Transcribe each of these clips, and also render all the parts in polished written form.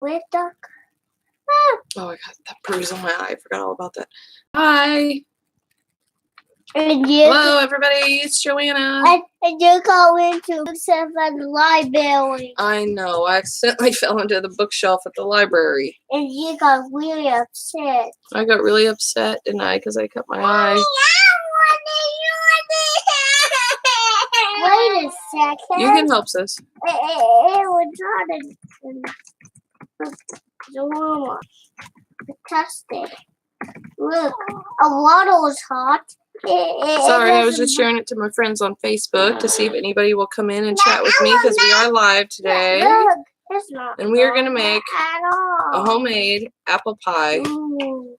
With duck. Oh, I got that bruise on my eye. I forgot all about that. Hi. And you, Hello, everybody. It's Joanna. and you go into the library. I know. I accidentally fell into the bookshelf at the library. And you got really upset. I got really upset, didn't I? Because I cut my eye. Wait a second. You can help us. It was not a test it. Look, a water was hot. Sorry, I was just sharing it to my friends on Facebook to see if anybody will come in and chat with me because we are live today. Look, it's not And we are going to make at all. a homemade apple pie. Ooh.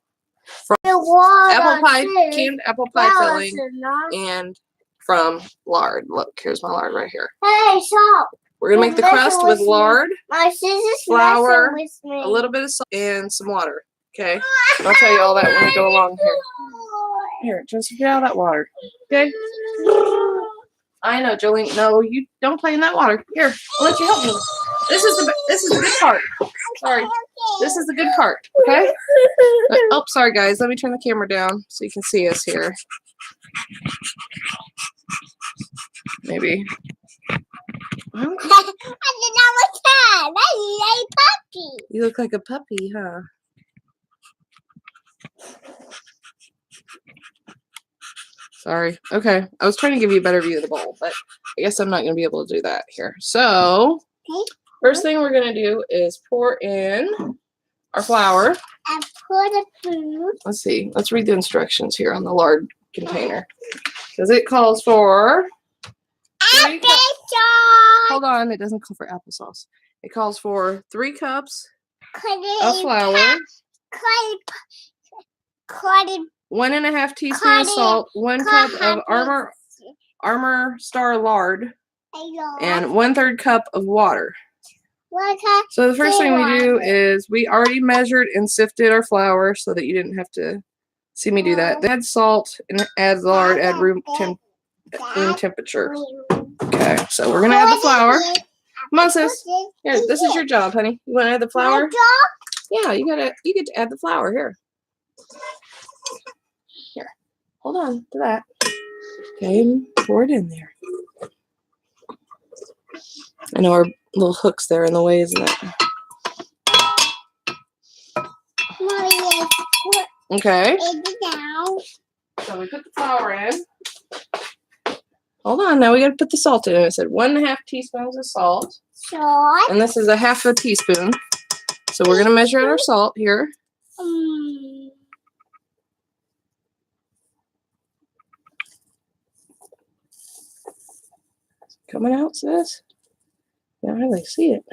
From apple pie, canned apple pie filling, Enough. and from lard. Look, here's my lard right here. Hey, stop. We're going to make the crust with lard, My sister's flour, messing with me. a little bit of salt, and some water. Okay? And I'll tell you all that when we go along here. Here, just get out of that water. Okay? I know, Jolene. No, you don't play in that water. Here, I'll let you help me. This is the good part. Sorry. This is the good part. Okay? Oh, sorry, guys. Let me turn the camera down so you can see us here. Maybe. I did not look at. I a puppy. You look like a puppy, huh? Sorry. Okay. I was trying to give you a better view of the bowl, but I guess I'm not going to be able to do that here. So, first thing we're going to do is pour in our flour. And pour the food. Let's see. Let's read the instructions here on the lard container. Because it calls for... Hold on. It doesn't call for applesauce. It calls for 3 cups of flour. 1.5 teaspoons of salt, 1 cup of Armor Star lard, and 1/3 cup of water. So the first thing we do is we already measured and sifted our flour so that you didn't have to see me do that. Then add salt and add lard at room temperature. Okay, so we're gonna add the flour. Come on, sis. Here, this is your job, honey. You want to add the flour? Yeah, you get to add the flour here. Here, hold on to that. Okay, pour it in there. I know our little hook's there in the way, isn't it? Okay. So we put the flour in. Hold on, now we gotta put the salt in. It said 1.5 teaspoons of salt. And this is a 1/2 teaspoon. So we're gonna measure out our salt here. Coming out, sis? I don't really see it.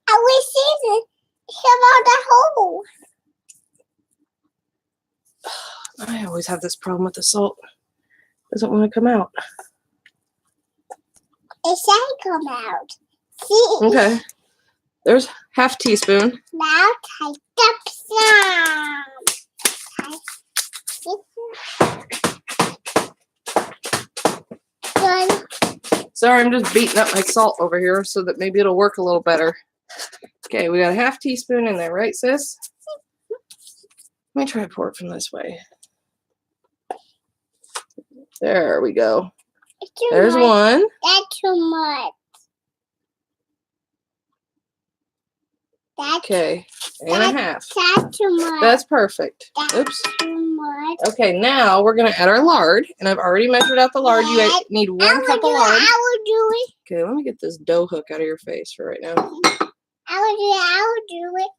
I will see it. About the hole. I always have this problem with the salt. Doesn't want to come out. It should come out. See? Okay. There's 1/2 teaspoon. Now take the some. Sorry, I'm just beating up my salt over here so that maybe it'll work a little better. Okay, we got a 1/2 teaspoon in there, right, sis? Let me try to pour it from this way. There we go. There's much. One. That's too much. Okay, and a 1/2. That's too much. That's perfect. That's Oops. too much. Okay, now we're going to add our lard. And I've already measured out the lard. You need 1 cup of lard. I will do it. Okay, let me get this dough hook out of your face for right now. I will do it.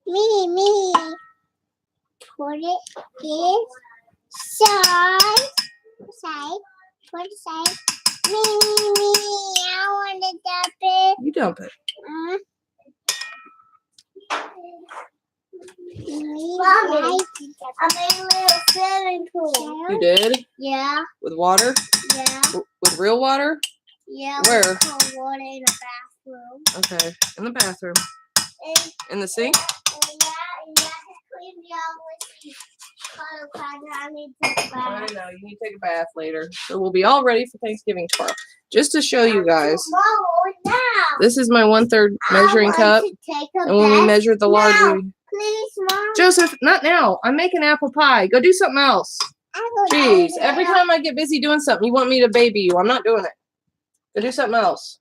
Me. Put it this side. Put it side. Me. I want to dump it. You dump it. Mommy, I made a little swimming pool. You did? Yeah. With water? Yeah. With real water? Yeah. Where? With cold water in the bathroom. Okay, in the bathroom. And, In the sink? and yeah, clean the all with the color cloud on need to take a bath. I know, you need to take a bath later. So we'll be all ready for Thanksgiving tomorrow. Just to show you guys, this is my 1/3 measuring cup. And when we measured the lard, please, Mom. Joseph, not now. I'm making apple pie. Go do something else. Jeez, every time I get busy doing something, you want me to baby you. I'm not doing it. Go do something else.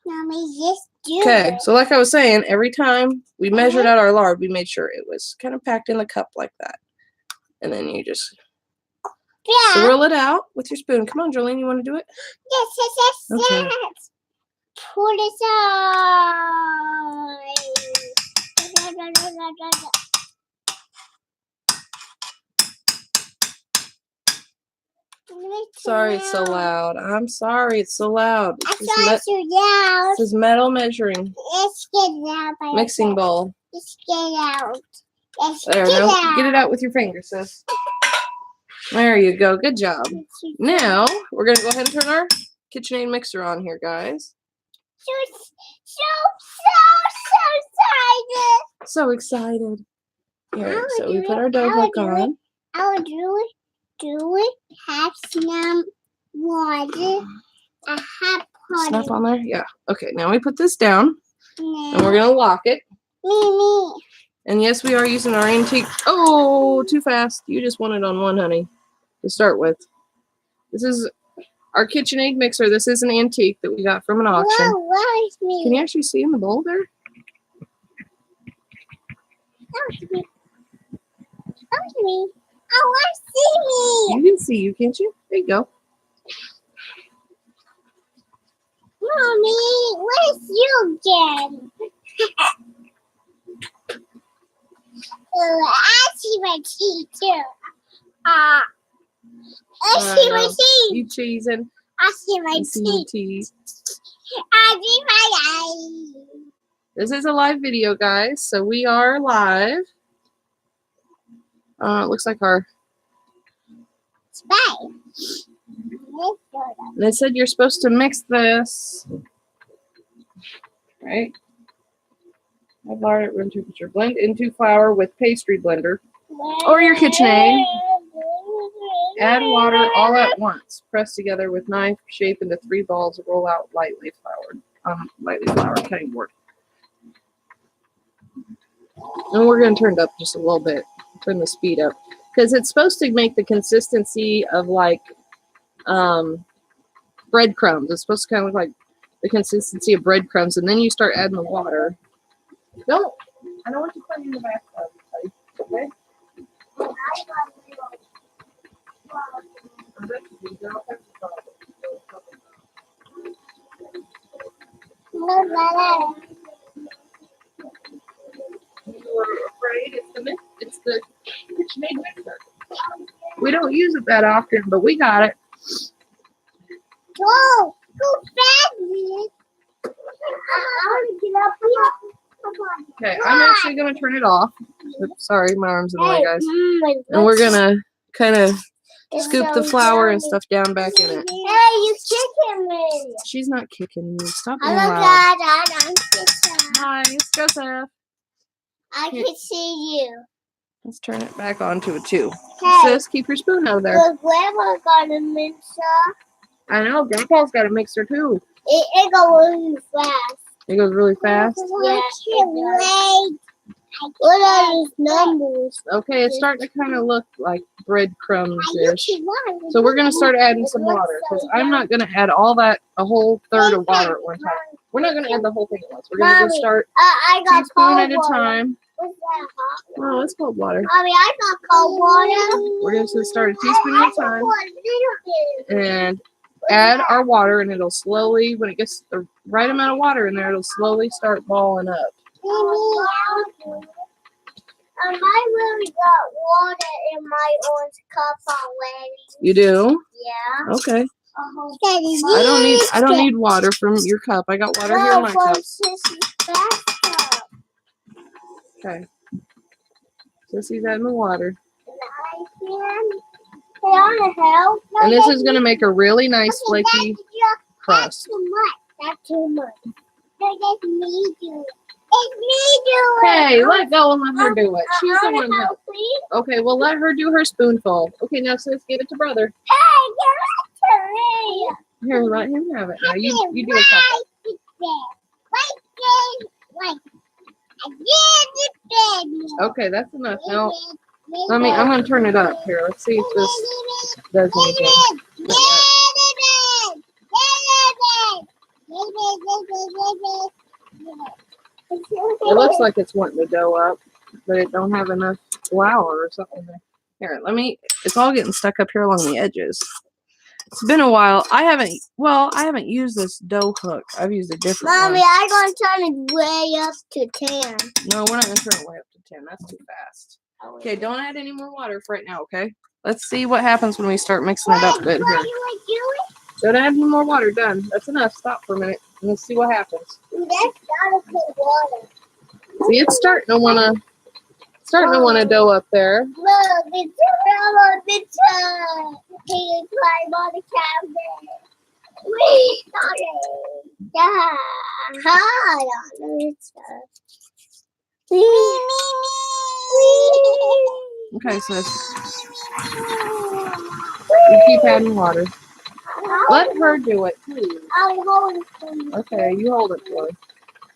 Mommy, just do Okay, it. so like I was saying, every time we measured out our lard, we made sure it was kind of packed in the cup like that. And then you just swirl it out with your spoon. Come on, Jolene, you want to do it? Yes. Okay. Pull this out. Sorry it's so loud. I'm sorry it's so loud. This is metal measuring. Let's get it out. Mixing bowl. Let's get it out. There, no, get it out with your finger, sis. There you go. Good job. Now, we're going to go ahead and turn our KitchenAid mixer on here, guys. So excited. Here, so we put our dough hook on. I'll do it. Have some water. I have Snap on there? Yeah. Okay, now we put this down. And we're going to lock it. Me. And yes, we are using our antique. Oh, too fast. You just want it on one, honey, to start with. This is our KitchenAid mixer. This is an antique that we got from an auction. Whoa, me. Can you actually see in the bowl there? That was me. I want to see me. You can see you, can't you? There you go. Mommy, where's you again? I see my teeth too. I see my teeth. You cheesing. I see my teeth. I see my eyes. This is a live video, guys. So we are live. It looks like our. Spy. They said you're supposed to mix this. Right? Add lard at room temperature. Blend into flour with pastry blender or your KitchenAid. Add water all at once. Press together with knife. Shape into 3 balls. Roll out lightly floured cutting board. And we're going to turn it up just a little bit. Turn the speed up because it's supposed to make the consistency of like breadcrumbs. It's supposed to kind of look like the consistency of breadcrumbs, and then you start adding the water. I don't want you playing in the bathtub, okay? You were afraid? It's the KitchenAid mixer. We don't use it that often, but we got it. Go fast. I want to get up here. Okay, I'm actually going to turn it off. Oops, sorry, my arm's in the way, guys. And we're going to kind of scoop the flour and stuff down back in it. Hey, you kicking me. She's not kicking you. Stop Oh being my loud. God, I'm kicking. Hi, it's Joseph. I can see you. Let's turn it back on to a 2. Hey. Sis, keep your spoon out of there. Look, Grandma got a mixer. I know, Grandpa's got a mixer too. It goes really fast. It goes really fast. Yeah, wait. What are these numbers? Okay, it's starting to kind of look like breadcrumbs-ish. So we're going to start adding some water because I'm not going to add all that, a whole third of water at one time. We're not going to add the whole thing at once. We're going to just start teaspoon at a time. Was that hot? Oh, it's cold water. Mommy, I got cold water. We're going to start a teaspoon at a time and add our water, and it'll slowly, when it gets the right amount of water in there, it'll slowly start balling up. I really got water in my orange cup already. You do? Yeah. Okay. I I don't need water from your cup. I got water here in my cup. Okay. Sissy's adding the water. And this is going to make a really nice flaky crust. That's too much. That's too much. No, that's me doing it. It's me doing it. Okay, let go and let her do it. She's the one that. Okay, well let her do her spoonful. Okay, now sis, give it to brother. Hey, give it to me. Here, let him have it. Now you do a couple. Okay, that's enough. Now I'm gonna turn it up here. Let's see if this does anything. It looks like it's wanting to dough up, but it don't have enough flour or something. Here, it's all getting stuck up here along the edges. It's been a while. I haven't used this dough hook. I've used a different one. Mommy, I'm going to turn it way up to 10. No, we're not going to turn it way up to 10. That's too fast. Okay, don't add any more water for right now, okay? Let's see what happens when we start mixing it up good here. Don't add any more water. Done. That's enough. Stop for a minute. And let's see what happens. That's not a good water. See, it's starting to want to dough up there. Look, it's on the top. Can you climb on the cabinet? We started. Yeah. Hard on the top. Okay, sis. You keep adding water. Let her do it, please. I'll hold it for you. Okay, you hold it for me.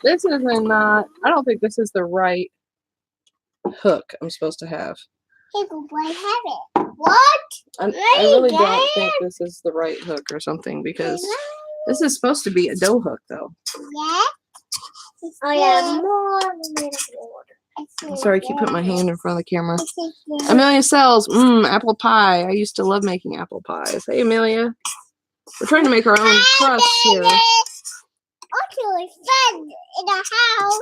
This isn't I don't think this is the right hook I'm supposed to have. Hey, but I have it. What? I really don't think this is the right hook or something because this is supposed to be a dough hook, though. Yeah? Oh, yeah. More water. I'm sorry, I keep putting my hand in front of the camera. Amelia sells apple pie. I used to love making apple pies. Hey, Amelia. We're trying to make our own crust here. Okay, fun in the house.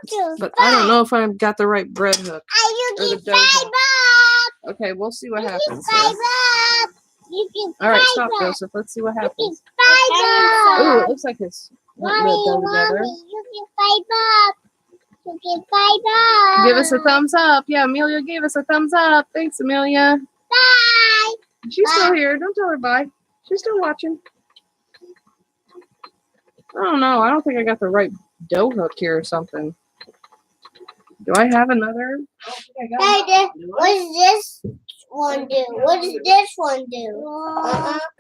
Okay, but I don't know if I've got the right bread hook. You or the can dough five hook. Okay, we'll see what happens. You can five up. You can All right, stop, up. Joseph. Let's see what You happens. can five Ooh, up. it looks like it's wanting to dough together. You can five up. You can five up. Give us a thumbs up. Yeah, Amelia gave us a thumbs up. Thanks, Amelia. Bye. She's still here. Don't tell her bye. She's still watching. I don't know. I don't think I got the right dough hook here or something. Do I have another? Hey, what does this one do? What does this one do?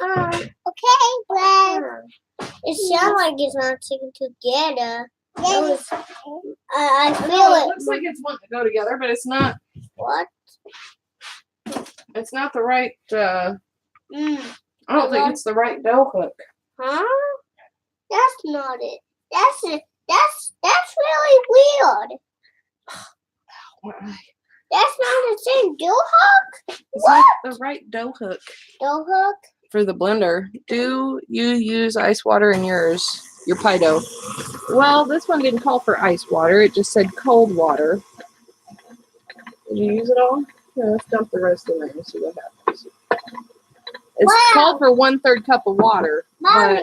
Okay, well, it sounds like it's not sticking together. I feel it it. looks like it's wanting to go together, but it's not. What? It's not the right. I don't think Hello? it's the right dough hook. Huh? That's not it. That's it. That's really weird. That's not the same dough hook. It's What? not the right dough hook Dough hook? for the blender. Do you use ice water in yours? Your pie dough? Well, this one didn't call for ice water. It just said cold water. Did you use it all? Here, let's dump the rest in there and see what happens. It's called for 1/3 cup of water. Mommy,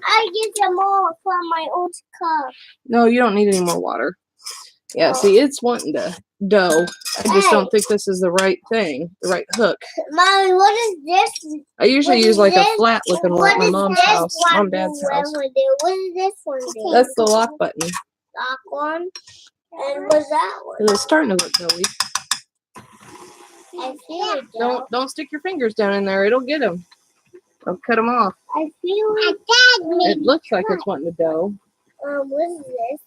I get some more from my old cup. No, you don't need any more water. Yeah, see, it's wanting to dough. I just don't think this is the right thing, the right hook. Mommy, what is this? I usually use like a flat looking one at my What mom's does this house, one dad's do? house. What does this one do? That's the lock button. Lock one. And what's that one? And it's starting to look doughy. I feel it. Though. Don't stick your fingers down in there. It'll get them. I'll cut them off. I feel it. It looks like it's wanting to dough. What is this?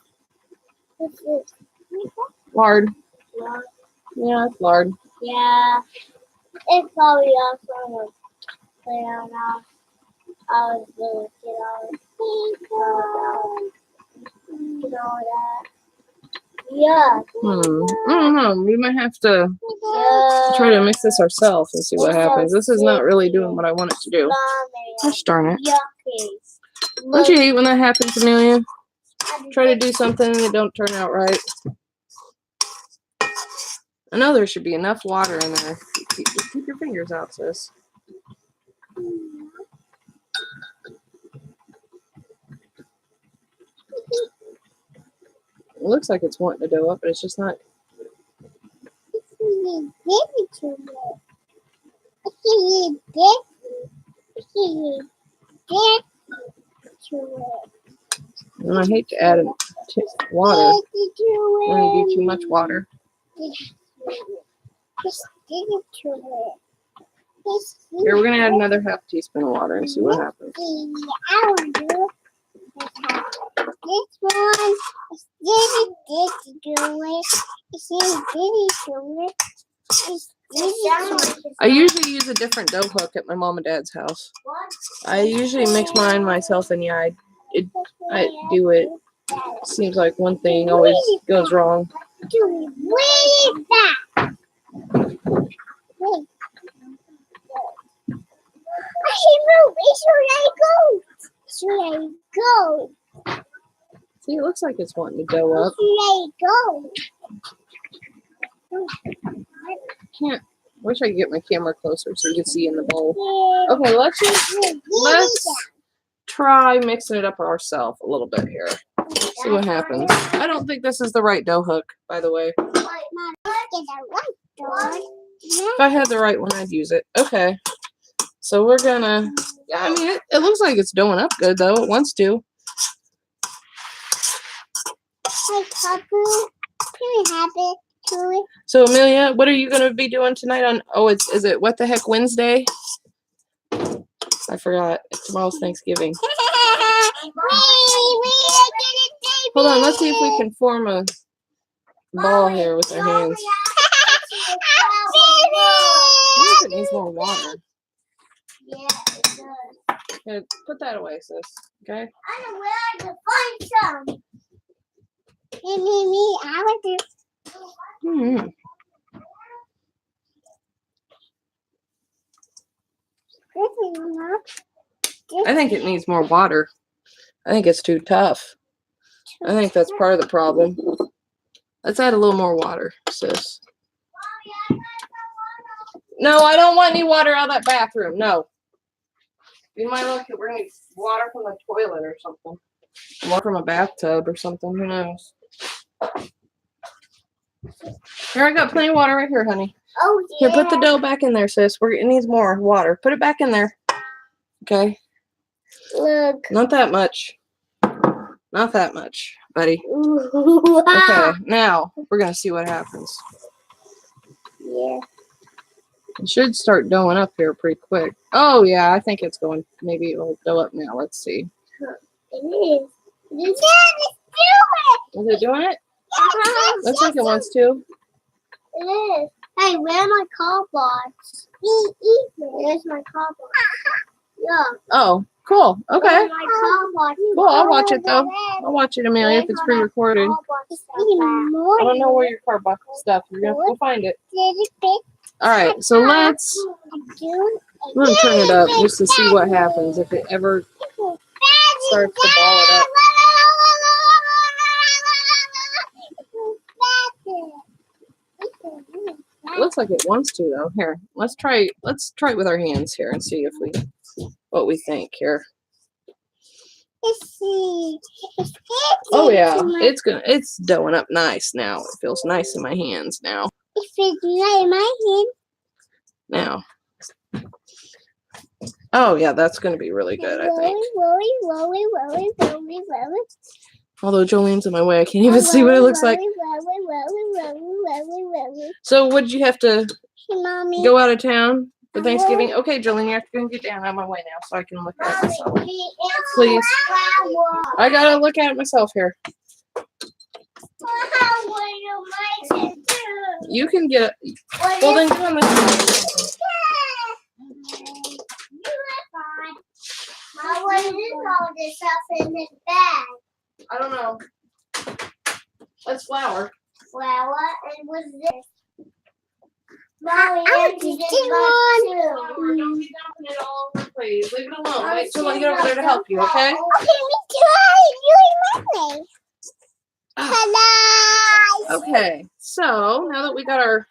What's this? Lard. Lard. Yeah, it's lard. Yeah. It's probably also going to play on off. I was going to get all that. Yeah. I don't know. We might have to try to mix this ourselves and see what happens. This is not really doing what I want it to do. Gosh darn it. Yucky. Don't you hate when that happens, Amelia? Try to do something and it don't turn out right. I know there should be enough water in there. Keep your fingers out, sis. It looks like it's wanting to dough up, but it's just not. And I hate to add water. When you do too much water. Just give it to it. Here, we're gonna add another half teaspoon of water and see what happens. I want to do this one. This I usually use a different dough hook at my mom and dad's house. I usually mix mine myself, and yeah, I do it. Seems like one thing always goes wrong. Where is that? Wait. I should move. Should I go? See, it looks like it's wanting to dough up. Can't. Wish I could get my camera closer so you can see in the bowl. Okay, let's try mixing it up ourselves a little bit here. See what happens. I don't think this is the right dough hook, by the way. If I had the right one, I'd use it. Okay. So we're gonna. Yeah, I mean, it looks like it's doughing up good though. It wants to. So Amelia, what are you gonna be doing tonight on? Oh, is it What the Heck Wednesday? I forgot. Tomorrow's Thanksgiving. Hold on, let's see if we can form a ball here with our hands. I wonder if it needs more water. Yeah, it does. Okay, put that away, sis. Okay. I know where I can find some. Me. I want to. Mm-hmm. I think it needs more water. I think it's too tough. I think that's part of the problem. Let's add a little more water, sis. No, I don't want any water out of that bathroom. No. You might look at we're gonna need water from the toilet or something. Or from a bathtub or something. Who knows? Here, I got plenty of water right here, honey. Oh, yeah. Here, put the dough back in there, sis. It needs more water. Put it back in there. Okay. Look. Not that much. Not that much, buddy. Ooh. Okay, now we're gonna see what happens. Yeah. It should start doughing up here pretty quick. Oh yeah, I think it's going. Maybe it'll dough up now. Let's see. It is. It's Is it doing it? Looks like it wants to. It is. Hey, where are my cardboards? Where's my cardboard? Yeah. Oh, cool. Okay. Where's my cardboard? Cool. I'll watch it though. I'll watch it, Amelia, if it's pre-recorded. I don't know where your cardboard stuff. You're gonna have to go find it. All right. So let's. I'm gonna turn it up just to see what happens if it ever starts to ball it up. It looks like it wants to though. Here, let's try it with our hands here and see if what we think here. Oh yeah, it's doughing up nice now. It feels nice in my hands now. It feels right in my hand. Now. Oh yeah, that's gonna be really good, I think. Rolly. Although Jolene's in my way, I can't even see what it looks like. So would you have to go out of town for Thanksgiving? Okay, Jolene, you have to go and get down out of my way now so I can look at it myself. Please. I gotta look at it myself here. You can get it. Well then come with me. What is all this stuff in this bag? I don't know. That's flour. Flour, and what's this? Mommy, I Don't be dumping it all over the place. Leave it alone. Wait till I get over there to help you, okay? Okay, me too. You remember me. Hello. Okay, so now that we got our,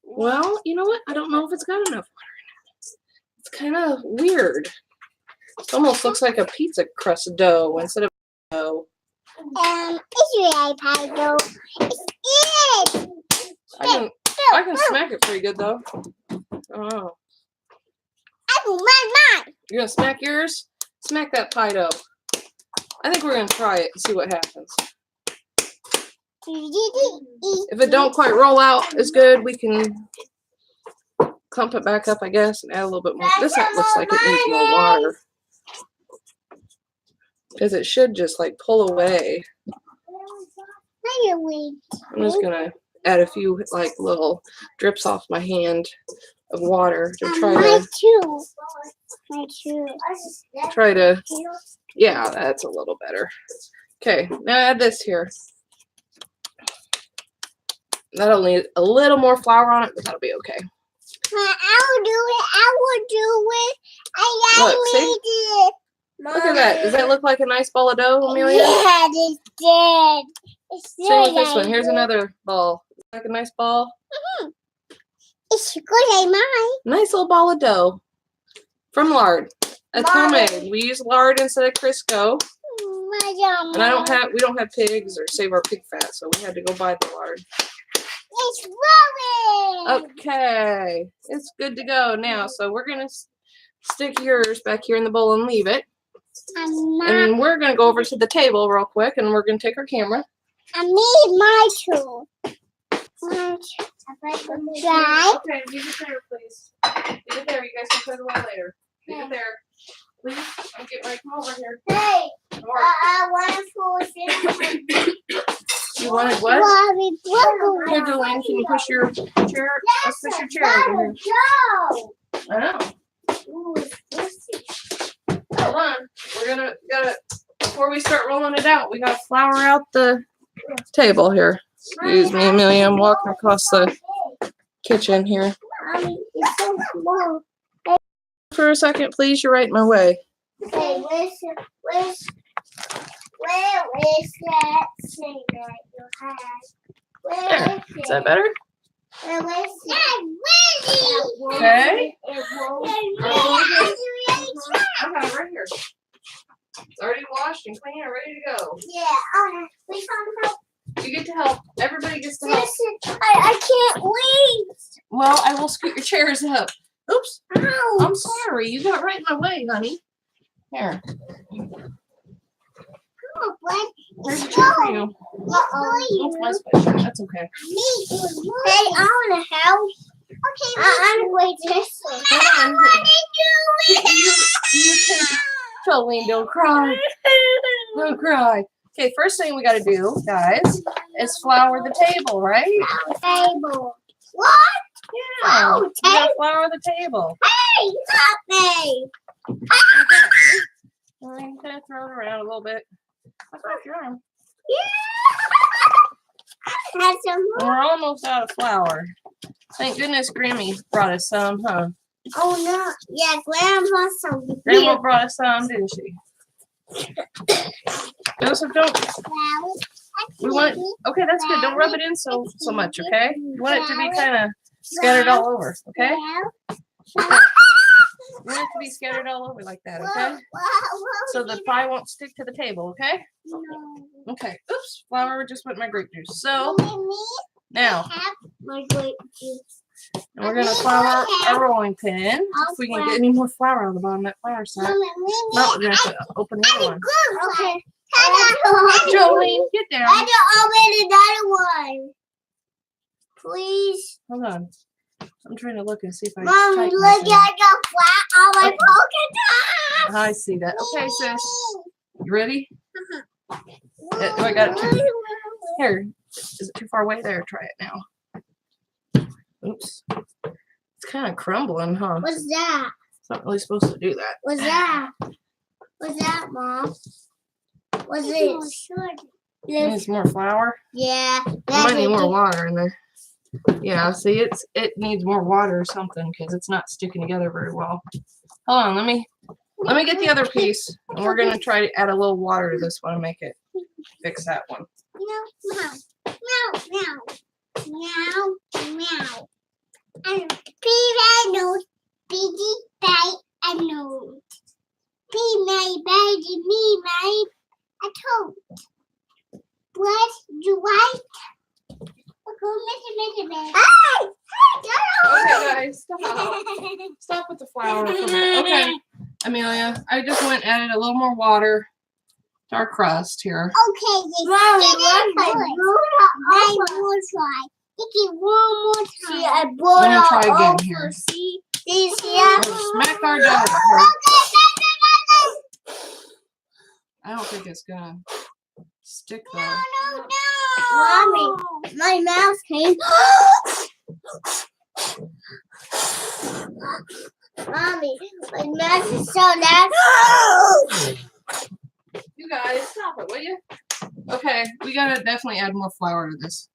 well, you know what? I don't know if it's got enough water in it. It's kind of weird. It almost looks like a pizza crust dough instead of dough. It's your iPad dough. It's it. I can smack it pretty good though. Oh. I can mine. You're gonna smack yours? Smack that pie dough. I think we're gonna try it and see what happens. If it don't quite roll out as good, we can clump it back up, I guess, and add a little bit more. This looks like it needs more water. Because it should just like pull away. I'm just gonna add a few like little drips off my hand of water to try to yeah, that's a little better. Okay, now add this here. That'll need a little more flour on it, but that'll be okay. I will do it. Look, see? Look at that. Does that look like a nice ball of dough, Amelia? Yeah, it did. Same with this one. Here's another ball. Like a nice ball. It's good as mine. Nice little ball of dough from lard. It's homemade. We use lard instead of Crisco. And we don't have pigs or save our pig fat, so we had to go buy the lard. It's rolling. Okay, it's good to go now. So we're gonna stick yours back here in the bowl and leave it. And we're gonna go over to the table real quick, and we're gonna take our camera. I need my tool. Try. Okay, leave it there, please. Leave it there. You guys can put it away later. Leave it there, please. I'll get right come over here. Hey, I want to You wanted what? Here, Jolene, can you push your chair? Let's push your chair over here. I know. Hold on. We're gotta before we start rolling it out, we gotta flour out the table here. Excuse me, Amelia. I'm walking across the kitchen here. It's so small. For a second, please. You're right in my way. Okay, where is that thing that you had? There. Is that better? Where is that? Okay. Yeah, Okay, right here. It's already washed and clean and ready to go. we found help. You get to help. Everybody gets to help. I can't wait. Well, I will scoot your chairs up. Oops. Ow. I'm sorry. You got right in my way, honey. Here. Oh, what? Here's a chair for you. That's my sweatshirt. That's okay. Hey, I want to help. Okay, I'm going to this way. I on. want to do it. You can. Jolene, don't cry. Don't cry. Okay, first thing we got to do, guys, is flour the table, right? Table. What? Yeah. You got to flour the table. Hey, stop me. I'm going to throw it around a little bit. That's off your arm. Have some more. We're almost out of flour. Thank goodness Grammy brought us some, huh? Oh no. Yeah, Grandma some. Grandma brought us some, didn't she? Joseph, don't. We want it, okay, that's good. Don't rub it in so much, okay? You want it to be kind of scattered all over, okay? You want it to be scattered all over like that, okay? So the pie won't stick to the table, okay? Okay. Oops, flour just went in my grape juice. So now my grape juice. we're gonna flour our rolling pin. If we can get any more flour on the bottom of that flour sack. No, we're gonna have to open the other one. Okay. Jolene, get down. I don't open another one. Please. Hold on. I'm trying to look and see if I Mom, tighten look this in. at the flat on my polka dots. I see that. Okay, sis. You ready? I got it too. Here. Is it too far away? There, try it now. Oops. It's kind of crumbling, huh? What's that? It's not really supposed to do that. What's that? What's that, Mom? What's this? It needs more flour. Yeah. There might need more water in there. Yeah, see, it needs more water or something because it's not sticking together very well. Hold on, let me get the other piece, and we're gonna try to add a little water to this one and make it fix that one. Meow, meow, meow, meow, meow. And pee nose, piggy bite a nose. Pee my baby, me my a toad. What do I? Okay, guys, stop. Stop with the flour for a minute. Okay, Amelia, I just went and added a little more water to our crust here. Okay, Mom, try. Stick it one more time. See, I brought I'm gonna try it again over. here. See? Yeah. Smack our dough. I don't think it's gonna stick though. No. Mommy, my mouth came. Mommy, my mouth is so loud. You guys, stop it, will you? Okay, we gotta definitely add more flour to this.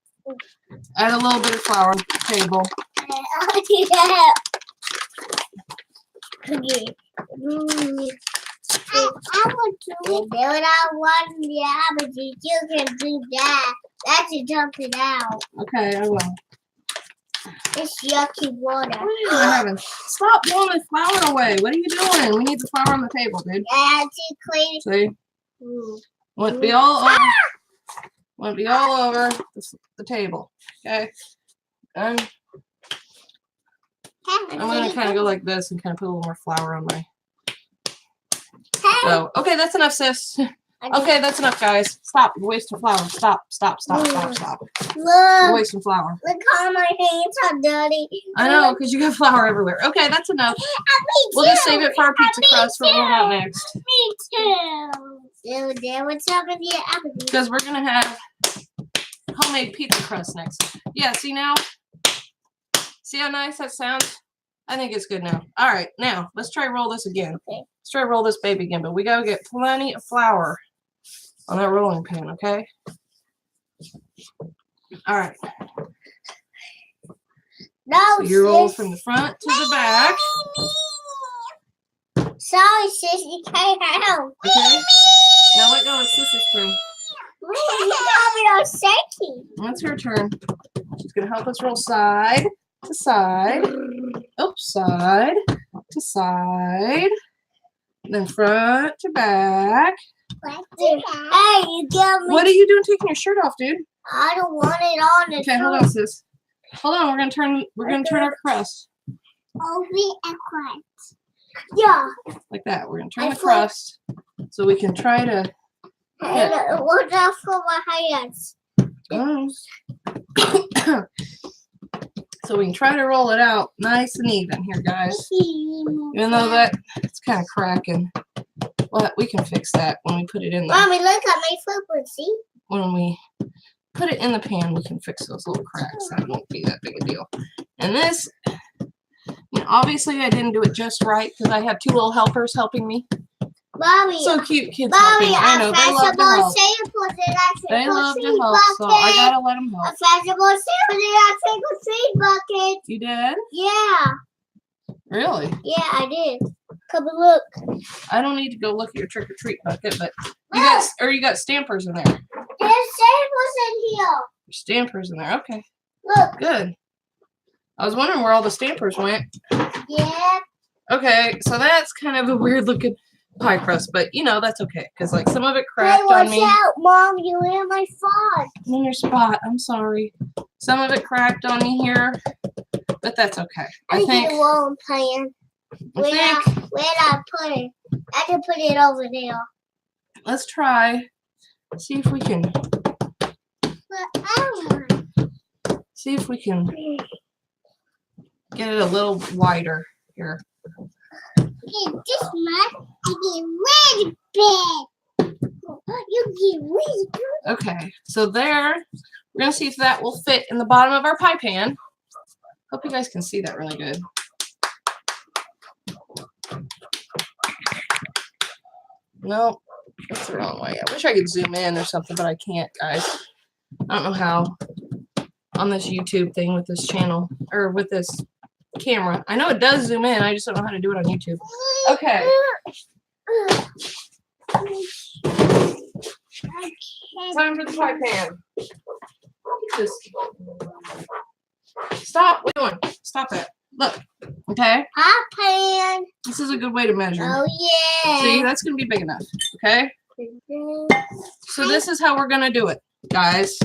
Add a little bit of flour to the table. I'll do that. Okay. I want to do what I want. Yeah, but you can do that. That's to dump it out. Okay, I will. It's yucky water. What are you having? Stop blowing the flour away. What are you doing? We need the flour on the table, dude. Yeah, to clean. See? Want to be all over. Want to be all over the table. Okay. I'm gonna kind of go like this and kind of put a little more flour on my. So okay, that's enough, sis. Okay, that's enough, guys. Stop. You're wasting flour. Stop. Look. You're wasting flour. Look how my hands are dirty. I know, because you got flour everywhere. Okay, that's enough. We'll just save it for our pizza crust for rolling out next. Me too. So there was something here. Because we're going to have homemade pizza crust next. Yeah, see now? See how nice that sounds? I think it's good now. All right, now, let's try roll this again. Okay. Let's try roll this baby again, but we got to get plenty of flour on that rolling pin, okay? All right. No, So you roll sis. from the front to the back. Sorry, sis, you can't help. Okay. Now let go of Sister's turn. You got me all shaky. That's her turn. She's going to help us roll side to side. Oops, side to side. Then front to back. Hey, you got me. What are you doing taking your shirt off, dude? I don't want it on the Okay, hold on, sis. Hold on, we're gonna turn our crust. Over a crust. Yeah. Like that. We're gonna turn the crust so we can try to What's that for my hands? so we can try to roll it out nice and even here, guys. Even though that it's kind of cracking. Well, we can fix that when we put it in the Mommy, look at my footprint, see? when we put it in the pan, we can fix those little cracks. That won't be that big a deal. And this, obviously I didn't do it just right because I have two little helpers helping me. Mommy, So cute kids Mommy, helping. I know, they love to help. They love to help, so I gotta let them help. A festival trick bucket. You did? Yeah. Really? Yeah, I did. Come and look. I don't need to go look at your trick-or-treat bucket, but Look. you got stampers in there. There's samples in here. Stampers in there. Okay. Look. Good. I was wondering where all the stampers went. Yeah. Okay, so that's kind of a weird looking pie crust, but that's okay because like some of it cracked watch on me. out, Mom! You in my spot. In your spot. I'm sorry. Some of it cracked on me here, but that's okay. I think. Get a wall pan. Where I put it? I can put it over there. Let's try. See if we can. But I want. See if we can get it a little wider here. This much. I get really big. You get really good. Okay, so there. We're gonna see if that will fit in the bottom of our pie pan. Hope you guys can see that really good. No, that's the wrong way. I wish I could zoom in or something, but I can't, guys. I don't know how on this YouTube thing with this channel or with this camera. I know it does zoom in. I just don't know how to do it on YouTube. Okay. Time for the pie pan. Just stop. What are you doing? Stop that. Look. Okay. Pie pan. This is a good way to measure. Oh yeah. See, that's gonna be big enough. Okay. So this is how we're gonna do it, guys.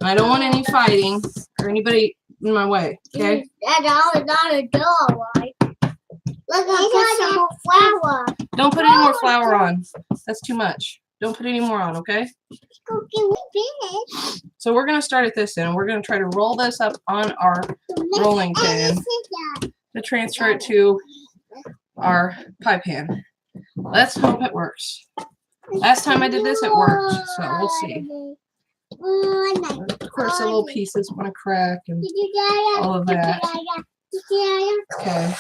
I don't want any fighting or anybody in my way. Okay. That's all not a door, right? Look, I put some more flour. Don't put any more flour on. That's too much. Don't put any more on, okay? Okay, So we're going to start at this end. We're going to try to roll this up on our rolling pin to transfer it to our pie pan. Let's hope it works. Last time I did this, it worked, so we'll see. Of course, the little pieces want to crack and all of that. Okay.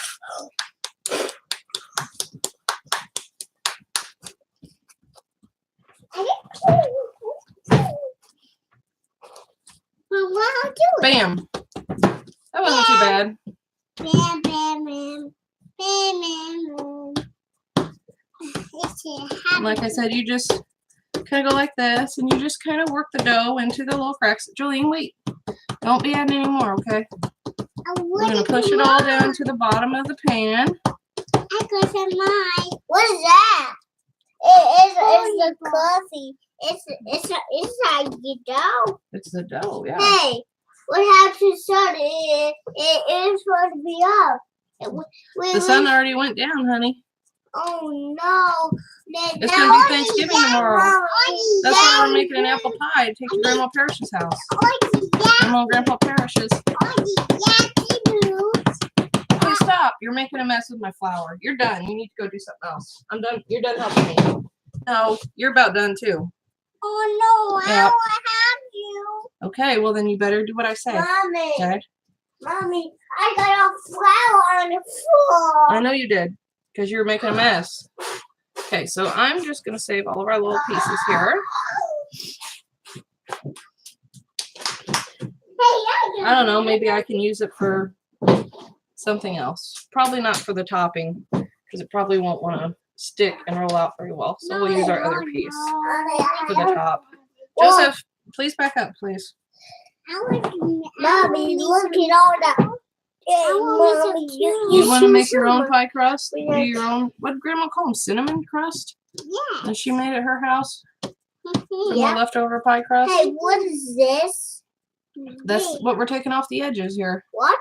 Bam. That wasn't too bad. Bam, bam, bam. Bam, bam, bam. Like I said, you just kind of go like this, and you just kind of work the dough into the little cracks. Jolene, wait. Don't be adding any more, okay? We're going to push it all down to the bottom of the pan. I got some mine. What is that? It's the coffee. It's like the dough. It's the dough, yeah. Hey, what happened to the sun? It is supposed to be up. The sun already went down, honey. Oh no! It's going to be Thanksgiving tomorrow. That's why we're making an apple pie to take to Grandma Parrish's house. Grandma and Grandpa Parrish's. Please stop. You're making a mess with my flour. You're done. You need to go do something else. I'm done. You're done helping me. No, you're about done too. Oh no, I don't have you. Okay, well then you better do what I say. Mommy. Okay? Mommy, I got a flour on the floor. I know you did, because you were making a mess. Okay, so I'm just going to save all of our little pieces here. I don't know, maybe I can use it for something else. Probably not for the topping, because it probably won't want to stick and roll out very well. So we'll use our other piece for the top. Joseph, please back up, please. Mommy, look at all that. You want to make your own pie crust? Do your own, what did Grandma call them? Cinnamon crust? Yeah. And she made it her house? From Yeah. the leftover pie crust? Hey, what is this? That's what we're taking off the edges here. What?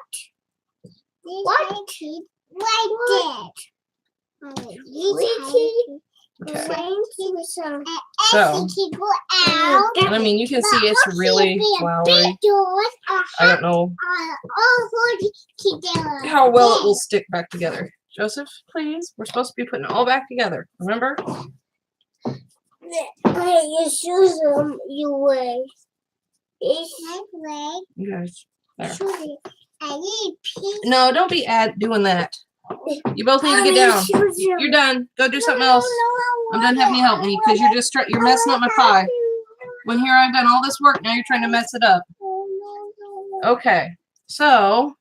What? Like Okay. So, I mean, you can see it's really floury. I don't know how well it will stick back together. Joseph, please. We're supposed to be putting it all back together. Remember? Hey, your shoes you wear. You guys. There. I need pink. No, don't be doing that. You both need to get down. You're done. Go do something else. I'm done having you help me because you're messing up my pie. When here I've done all this work, now you're trying to mess it up. Okay, so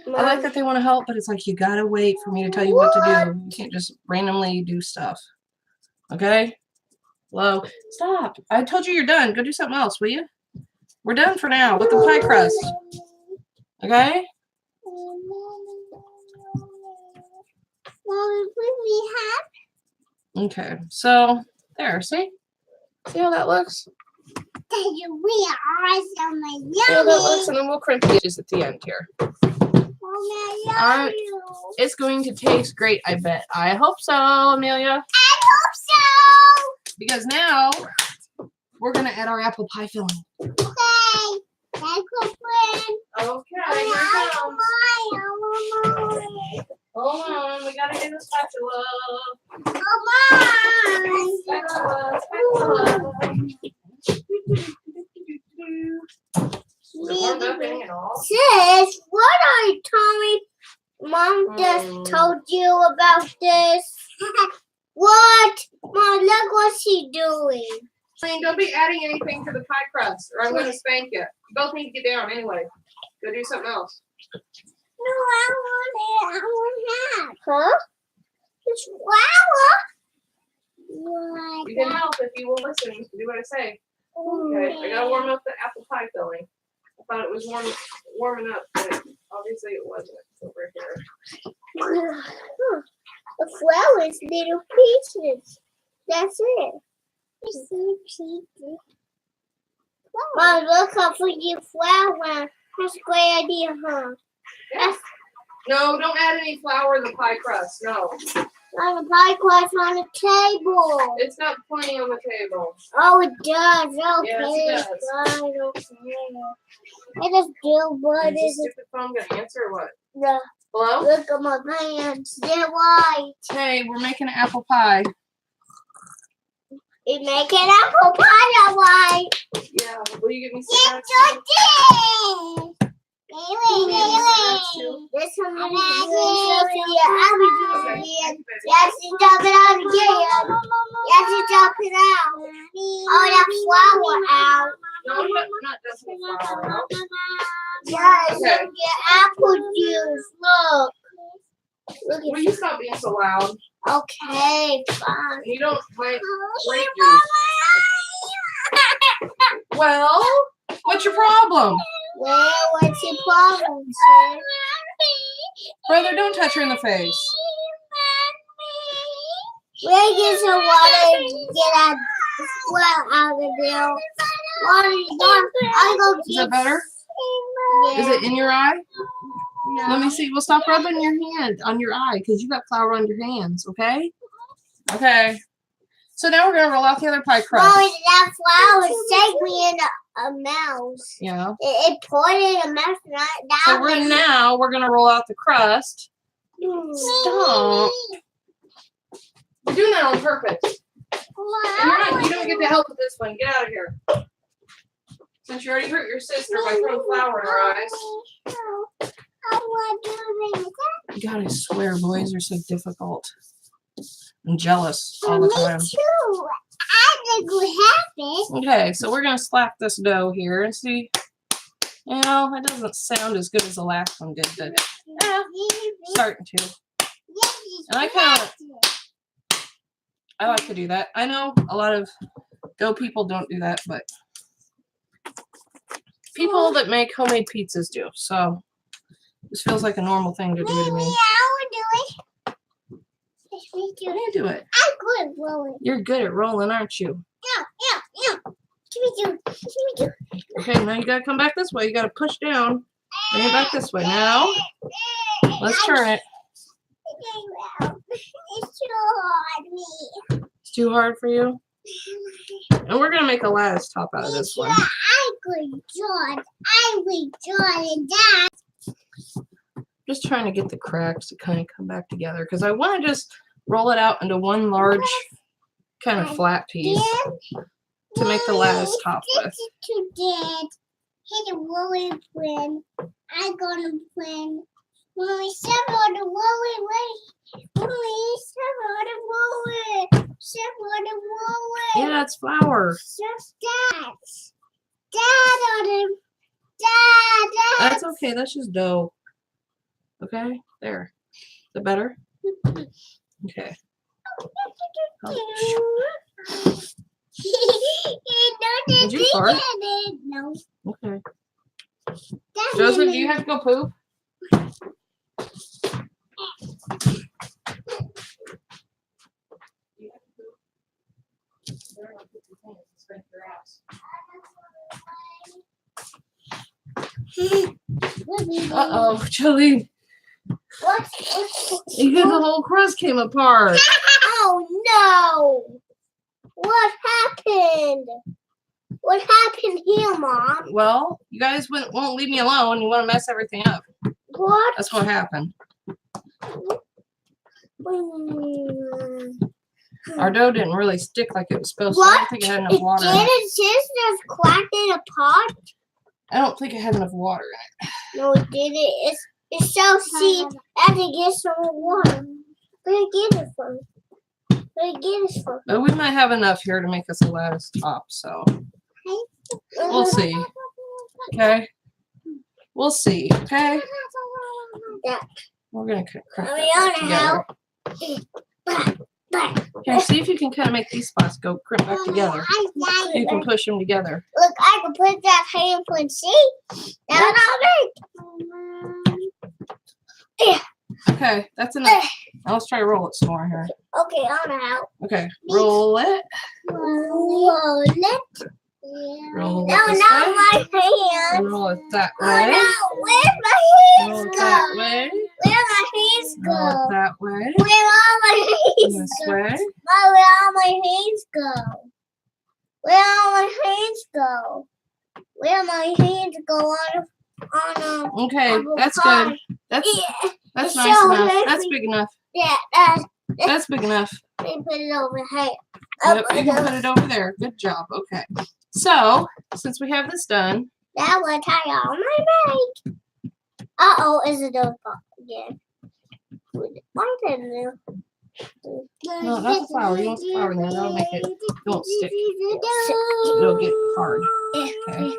I like that they want to help, but it's like you gotta wait for me to tell you what to do. You can't just randomly do stuff. Okay? Hello? Stop. I told you you're done. Go do something else, will you? We're done for now with the pie crust. Okay? Okay, so there, see? See how that looks? See how that looks? And then we'll crimp the edges at the end here. It's going to taste great, I bet. I hope so, Amelia. I hope so. Because now we're going to add our apple pie filling. Okay. Okay, here it comes. Hold on, we gotta get the spatula. Sis, what are you telling me? Mom just told you about this. What? Mom, look what she's doing. Don't be adding anything to the pie crust, or I'm going to spank you. You both need to get down anyway. Go do something else. No, I want it. I want that. Huh? It's flour. What? You can help if you will listen to do what I say. Okay, I gotta warm up the apple pie filling. I thought it was warming up, but obviously it wasn't. It's over here. The flour is little pieces. That's it. Mom, look up for your flour. That's a great idea, huh? Yeah. No, don't add any flour in the pie crust. No. Like a pie crust on the table. It's got plenty on the table. Oh, it does. Okay. Yes, it does. Right, okay. I just do what Is is this it? stupid phone gonna answer or what? No. Hello? Look at my hands. They're white. Hey, we're making an apple pie. You make an apple pie white. Yeah, will you give me some? Yes, you did. This one is I'll be doing it again. Yes, you dump it out again. Yes, you dump it out. Oh, that flour out. No, I'm not dumping the flour out. Yes, Okay. look at apple juice. Look. Look Will at you stop being so loud? Okay, fine. You don't like grape juice. Well, what's your problem? Well, what's your problem, sir? Brother, don't touch her in the face. We'll get some water and get that sweat out of there. I'll go Is that better? Yeah. Is it in your eye? No. Let me see. Well, stop rubbing your hand on your eye because you got flour on your hands, okay? Okay. So now we're going to roll out the other pie crust. Mommy, that flour saved me in a mouse. Yeah. It poured in a mouse. So we're going to roll out the crust. Stop. You're doing that on purpose. And you don't get to help with this one. Get out of here. Since you already hurt your sister by throwing flour in her eyes. God, I swear, boys are so difficult. I'm jealous all the time. Me too. I think we have it. Okay, so we're going to slap this dough here and see. You know, it doesn't sound as good as the last one did, but starting to. And I like to do that. I know a lot of dough people don't do that, but people that make homemade pizzas do. So this feels like a normal thing to do to me. Yeah, I will do it. You do it. I'm good at rolling. You're good at rolling, aren't you? Yeah. Give me two. Okay, now you gotta come back this way. You gotta push down. Bring it back this way. Now, let's turn it. It's too hard, me. It's too hard for you? And we're gonna make a lattice top out of this one. I will join that. Just trying to get the cracks to kind of come back together because I want to just roll it out into one large kind of flat piece to make the lattice top with. This is too dead. Hit a rolling pin. I'm gonna win. When we step on the rolling way. When we step on the rolling. Step on the rolling. Yeah, it's flour. Just that. Dad on him. Dad. That's okay. That's just dough. Okay, there. Is that better? Okay. Did you fart? No. Okay. Joseph, do you have to go poop? Uh-oh, Jolene. What? The whole crust came apart. Oh no! What happened? What happened here, Mom? Well, you guys won't leave me alone. You want to mess everything up. What? That's what happened. Our dough didn't really stick like it was supposed to. I don't think it had enough water in it. Did sisters cracked in a pot? I don't think it had enough water in it. No, it didn't. It's so sweet. I have to get some water. Where get it from? But we might have enough here to make us a lattice top, so we'll see. Okay? We'll see, okay? Yeah. We're going to crack Are we that on together. Okay, see if you can kind of make these spots go crimp back together. You can push them together. Look, I can put that hand and see. Now yeah. Okay, that's enough. Now let's try to roll it some more here. Okay, on out. Okay, roll it. Roll it. Roll No, it this not way. my hand. Roll it that Oh way. no, where's my Roll hands it go? that way. Where my hands go? Not that way. Where all my hands This go? way. Mom, where all my hands go? Where all my hands go? Where my hands go on Okay, apple that's pie. good. That's It's nice so enough. heavy. That's big enough. Yeah, That's big enough. they put it over here. Yep, you can put it over there. Good job. Okay. So, since we have this done, That will tie on my leg. Uh-oh, is it over again? Why didn't you? no, not the flour. You want the flour in there. That'll make it, it won't stick. It'll get hard. Okay.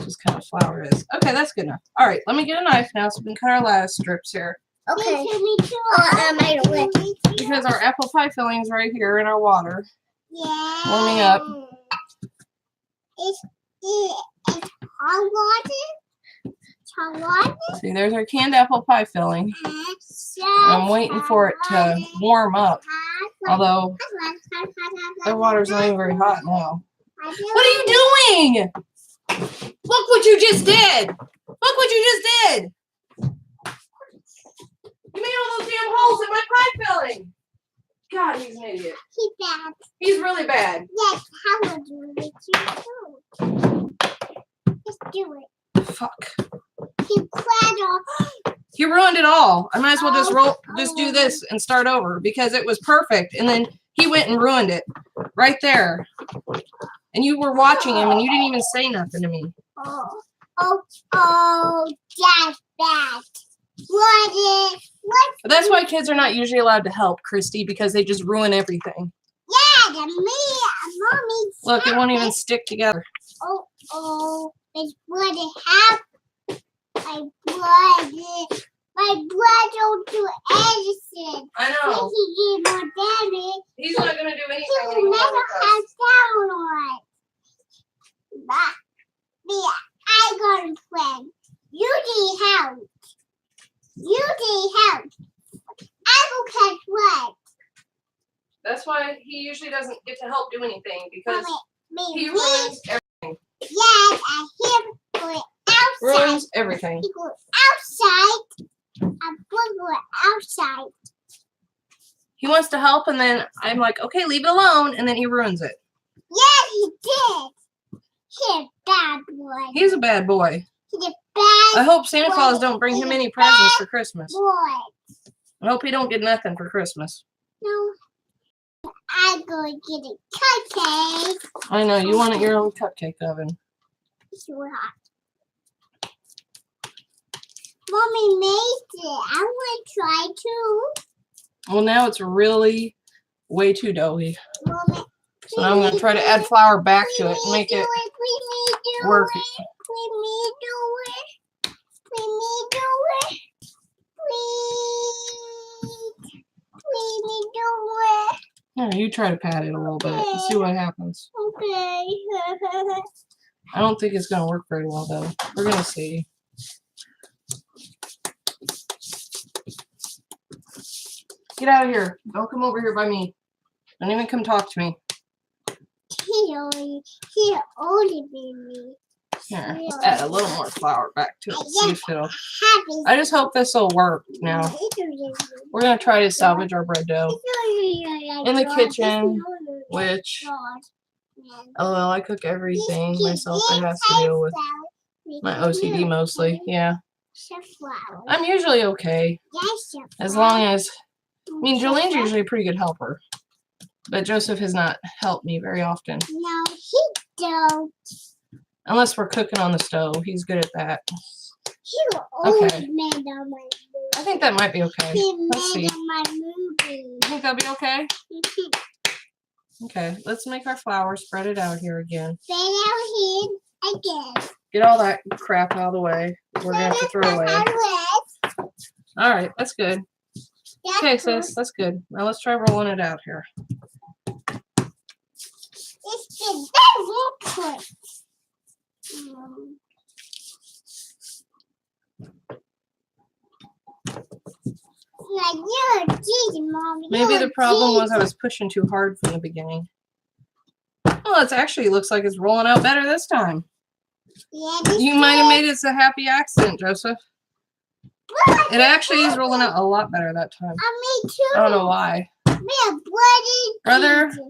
Just kind of flour is. Okay, that's good enough. All right, let me get a knife now so we can cut our last strips here. Okay. I made a wick. Because our apple pie filling is right here in our water. Yeah. Warming up. It's hot water. Hot water. See, there's our canned apple pie filling. I'm waiting for it to warm up. Although, the water's not even very hot now. What are you doing? Look what you just did. Look what you just did. You made all those damn holes in my pie filling. God, he's an idiot. He's bad. He's really bad. Yes, how would you make you do? Just do it. Fuck. You cradle. You ruined it all. I might as well just do this and start over because it was perfect. And then he went and ruined it right there. And you were watching him and you didn't even say nothing to me. That's bad. What? But that's why kids are not usually allowed to help, Christy, because they just ruin everything. Yeah, Mommy. Look, it won't even stick together. It's what it happened. My blood don't do anything. I know. He get more damage. He's not going to do anything He will anymore never with have us. downlight. But yeah, I got a friend. You need help. I will catch what? That's why he usually doesn't get to help do anything because he Me. ruins everything. Yes, I hear going outside. Ruins everything. He goes outside. I'm going outside. He wants to help, and then I'm like, okay, leave it alone, and then he ruins it. Yeah, he did. He's a bad boy. He's a bad boy. He's a bad I hope Santa Claus don't bring him any presents for Christmas. boy. I hope he don't get nothing for Christmas. No. I'm going to get a cupcake. I know, you want your own cupcake oven. It's so hot. Mommy made it. I want to try too. Well, now it's really way too doughy. Mommy, So now I'm going to try to add flour back to it and make it work. Yeah, you try to pat it a little bit and see what happens. Okay. I don't think it's going to work very well, though. We're going to see. Get out of here. Don't come over here by me. Don't even come talk to me. He only made me. Here, let's add a little more flour back to it. See if it'll. Happy. I just hope this will work now. We're going to try to salvage our bread dough in the kitchen, which, oh well, I cook everything myself. It has to deal with my OCD mostly. Yeah. I'm usually okay. As long as, I mean, Jolene's usually a pretty good helper. But Joseph has not helped me very often. No, he don't. Unless we're cooking on the stove. He's good at that. He always Okay. made on my movie. I think that might be okay. He Let's see. made on my movie. You think that'll be okay? Okay, let's make our flour, spread it out here again. Stay out here again. Get all that crap out of the way. We're gonna have to throw away. All right, that's good. Okay, sis, that's good. Now let's try rolling it out here. It's the best one. Like you're a cheating, Mommy. Maybe the problem was I was pushing too hard from the beginning. Well, it actually looks like it's rolling out better this time. Yeah, You might have made it a happy accident, Joseph. It actually is rolling out a lot better that time. Me too. I don't know why. Me a bloody Brother, Jesus.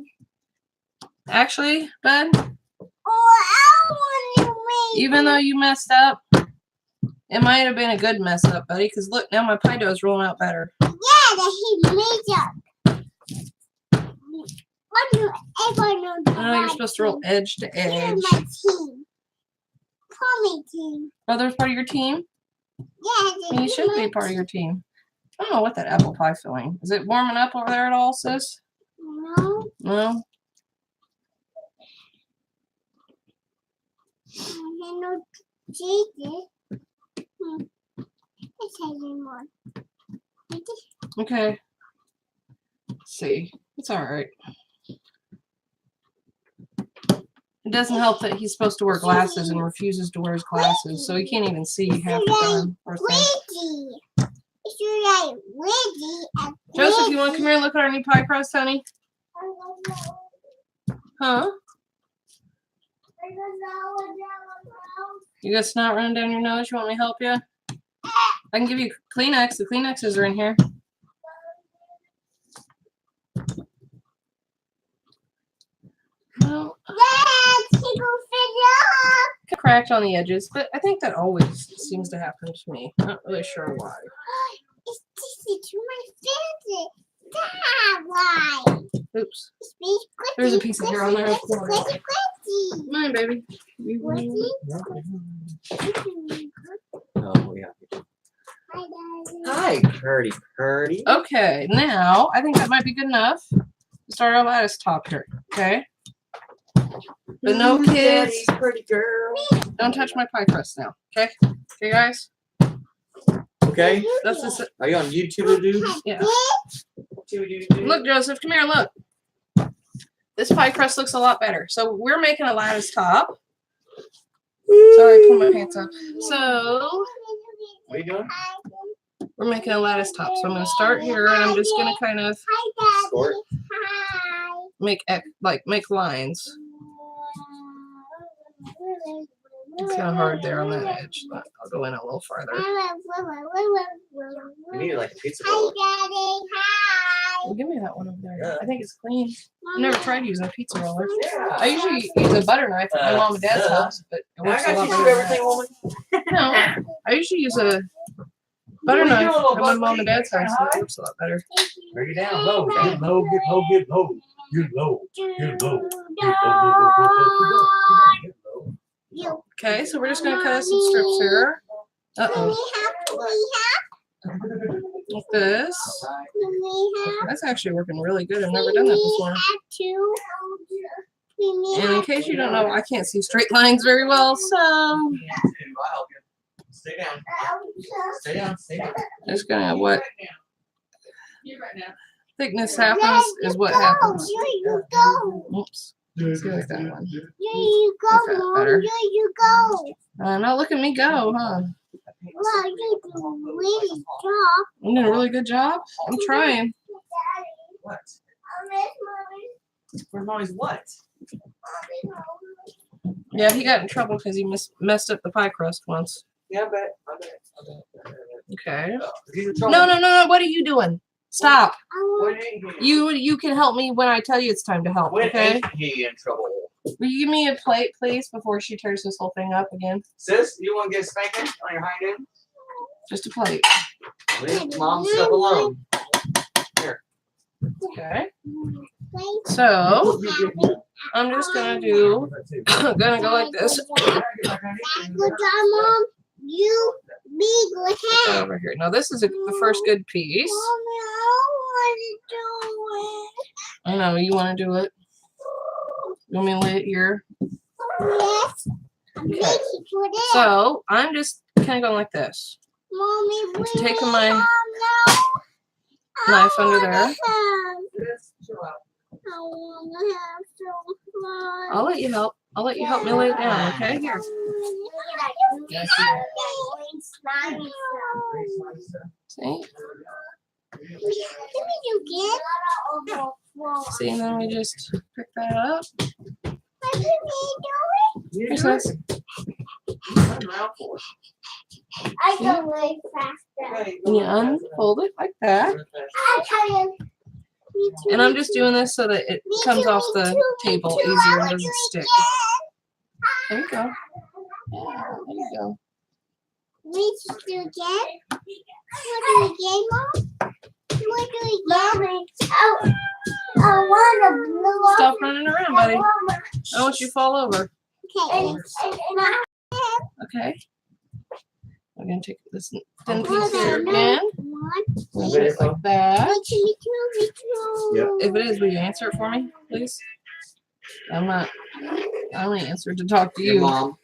actually, bud, Oh, I want to make even though you messed up, it might have been a good mess up, buddy, because look, now my pie dough is rolling out better. Yeah, that he made up. What do you ever know? I know you're supposed to roll edge to edge. Here's my team. Call me team. Brother's part of your team? Yeah, He should be part of your team. I don't know what that apple pie filling. Is it warming up over there at all, sis? No. No? No Jesus. Let's have more. Okay. Let's see. It's alright. It doesn't help that he's supposed to wear glasses and refuses to wear his glasses, so he can't even see half the time. Poor thing. Joseph, you want to come here and look at our new pie crust, honey? Huh? You got snot running down your nose? You want me to help you? I can give you Kleenex. The Kleenexes are in here. Well, cracked on the edges, but I think that always seems to happen to me. Not really sure why. It's to my favorite. Why? Oops. There's a piece of hair on there. Come on, baby. Oh, yeah. Hi, Purdy. Okay, now I think that might be good enough to start our lattice top here. Okay. But no kids. Pretty girl. Don't touch my pie crust now. Okay. Okay, guys. Okay. That's just it. Are you on YouTube, dude? Yeah. Look, Joseph, come here. Look. This pie crust looks a lot better. So we're making a lattice top. Sorry, I pulled my pants up. So What are you doing? we're making a lattice top. So I'm going to start here, and I'm just going to kind of Score. make lines. It's kind of hard there on that edge. But I'll go in a little farther. You need like a pizza roll. Well, give me that one over there. Yeah. I think it's clean. I've never tried using a pizza roller. Yeah. I usually use a butter knife at my mom and dad's house, but it works a lot better than that. woman. No, I usually use a butter knife at my mom and dad's house. And it works a lot better. Bring it down low. Get low, get low, get low. Get low, get low. Get low. Get low. Okay, so we're just going to cut us some strips here. Like this. That's actually working really good. I've never done that before. And in case you don't know, I can't see straight lines very well, so I'll help you. Stay down. Stay down. Stay down. just gonna what thickness happens is what happens. Here you go. Oops. Let's go with that one. Here you go, Okay, Mom. better. Here you go. Now look at me go, huh? Wow, you do a really job. I'm doing a really good job. I'm trying. What? Where's mommy's what? Yeah, he got in trouble because he messed up the pie crust once. Yeah, I bet. Okay. He's in No, trouble. no. What are you doing? Stop. When ain't he? You can help me when I tell you it's time to help. When Okay. ain't he in trouble? Will you give me a plate, please, before she tears this whole thing up again? Sis, you want to get spanking on your hind end? Just a plate. Leave mom's stuff alone. Okay. So I'm just gonna do. Gonna go like this. Good job, Mom. You be good hand. Over here. Now this is the first good piece. Mommy, I want to do I know you want to do it. You want me to lay it here? it. Yes. I'm Okay. ready for this. So I'm just kind of going like this. Mommy, I'm bring taking me my some now. knife under there. Sis, chill out. I want to have some fun. I'll let you help. I'll let you help me lay it down. Okay. Here. Yeah, See. Yeah. See, and then we just pick that up. You Here's do this. it. Run around for it. I go way faster. And you unfold it like that. I tell you. And I'm just doing this so that it comes off the table easier and doesn't stick. There you go. Yeah, there you go. We just do again. What do again, Mom? What do again? Oh, I want to blow up. Stop running around, buddy. I want you to fall over. Okay. Okay. I'm going to take this thin piece here again. Put it like that. Yep. If it is, will you answer it for me, please? I only answered to talk to Your you. mom.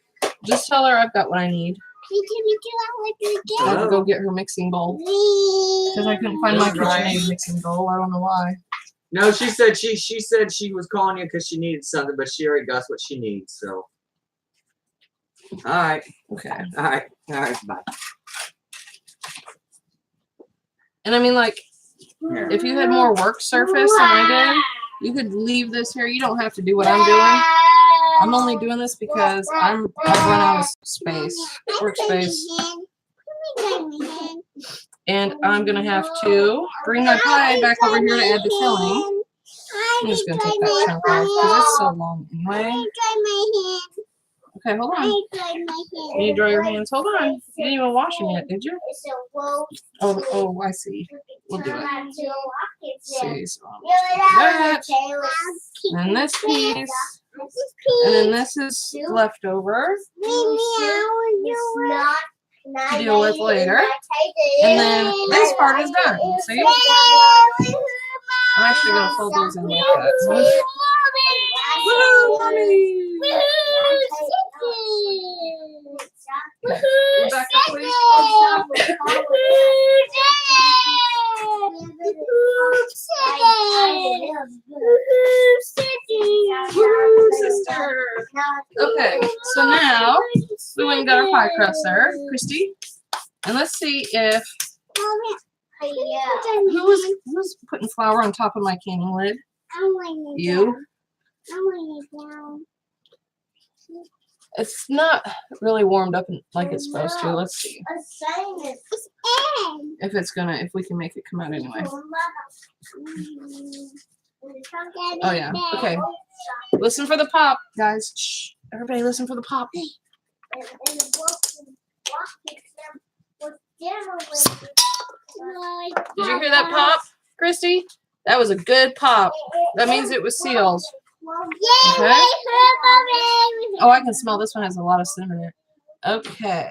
Just tell her I've got what I need. I have to go get her mixing bowl. Because I couldn't find my KitchenAid mixing bowl. I don't know why. No, she said she was calling you because she needed something, but she already got what she needs. So, all right, Okay. all right, bye. And I mean, like, if you had more work surface than I did, you could leave this here. You don't have to do what I'm doing. I'm only doing this because I've run out of space, workspace. And I'm going to have to bring my pie back over here to add the filling. I'm just going to take that chunk off because it's so long anyway. Okay, hold on. You need to dry your hands. Hold on. You didn't even wash them yet, did you? Oh, I see. We'll do it. See, so that. And this piece. And then this is leftover to deal with later. And then this part is done. See? I'm actually going to fold those in like that. Woo, mommy! Okay, we're back up, please. Woo, sister. Okay, so now we went and got our pie crust there, Christy. And let's see if who's putting flour on top of my canning lid? You. It's not really warmed up like it's supposed to. Let's see if we can make it come out anyway. Oh yeah. Okay. Listen for the pop, guys. Shh. Everybody, listen for the pop. Did you hear that pop, Christy? That was a good pop. That means it was sealed. Okay. Oh, I can smell this one has a lot of cinnamon in it. Okay.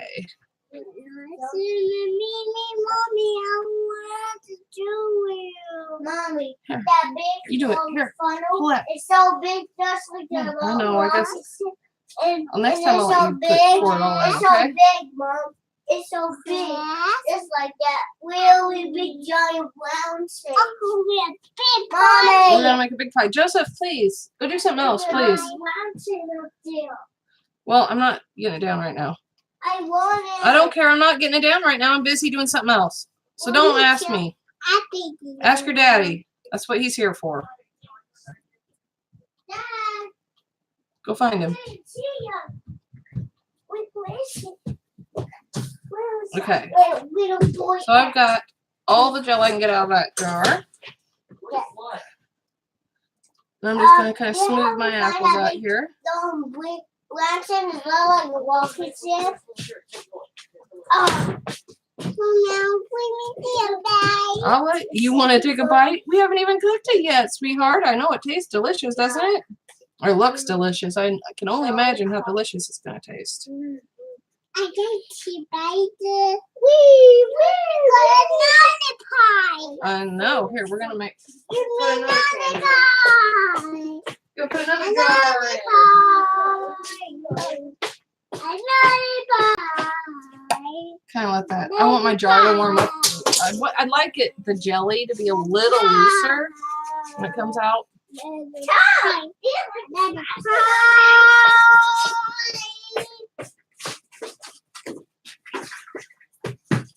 Mommy, Here. that big You do it. Here. Pull funnel, it. it's so big, just like the Yeah, little I know, I guess. box. And, Well, next and time it's I'll let so you big. pour it all in, It's so okay? big, Mom. It's so big. It's like that really big giant round thing. We're Mommy. gonna make a big pie. Joseph, please go do something else, please. Well, I'm not getting it down right now. I want it. I don't care. I'm not getting it down right now. I'm busy doing something else. So don't ask me. Ask your daddy. That's what he's here for. Dad, Go find him. I didn't see you. Wait, where is it? Where is it? Okay. Wait, little boy. So I've got all the gel I can get out of that jar. And I'm just gonna kind of smooth my apples out here. Lantern as well on the wall, Chef. Oh. Now, I'll let you want to take a bite. We haven't even cooked it yet, sweetheart. I know it tastes delicious, doesn't it? Or looks delicious. I can only imagine how delicious it's gonna taste. I don't see bite. We got a I know. Here, we're gonna make. pie. Go put another jar in. Kind of like that. I want my jar to warm up. I'd like the jelly to be a little looser when it comes out.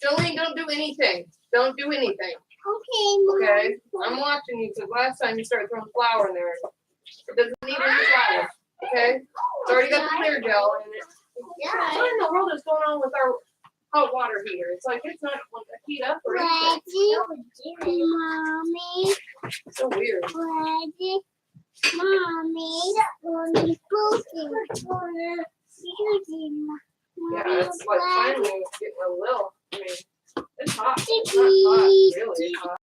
Jolene, don't do anything. Don't do anything. Okay? I'm watching you because last time you started throwing flour in there. It doesn't need any flour. Okay? It's already got the clear gel in it. What in the world is going on with our hot water heater. It's like it's not going to heat up or anything. Ready, mommy. So weird. Ready, mommy. Mommy, pooping. Yeah, it's like finally getting a little. I mean, it's hot. It's not hot. Really hot.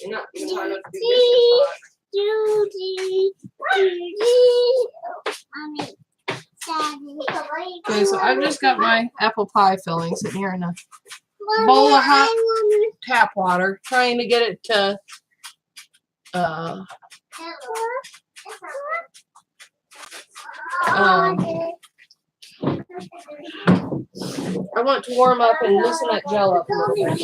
You're not even hot enough to do dishes hot. Okay, so I've just got my apple pie filling sitting here in a bowl of hot tap water, trying to get it to I want to warm up and loosen that gel up a little bit.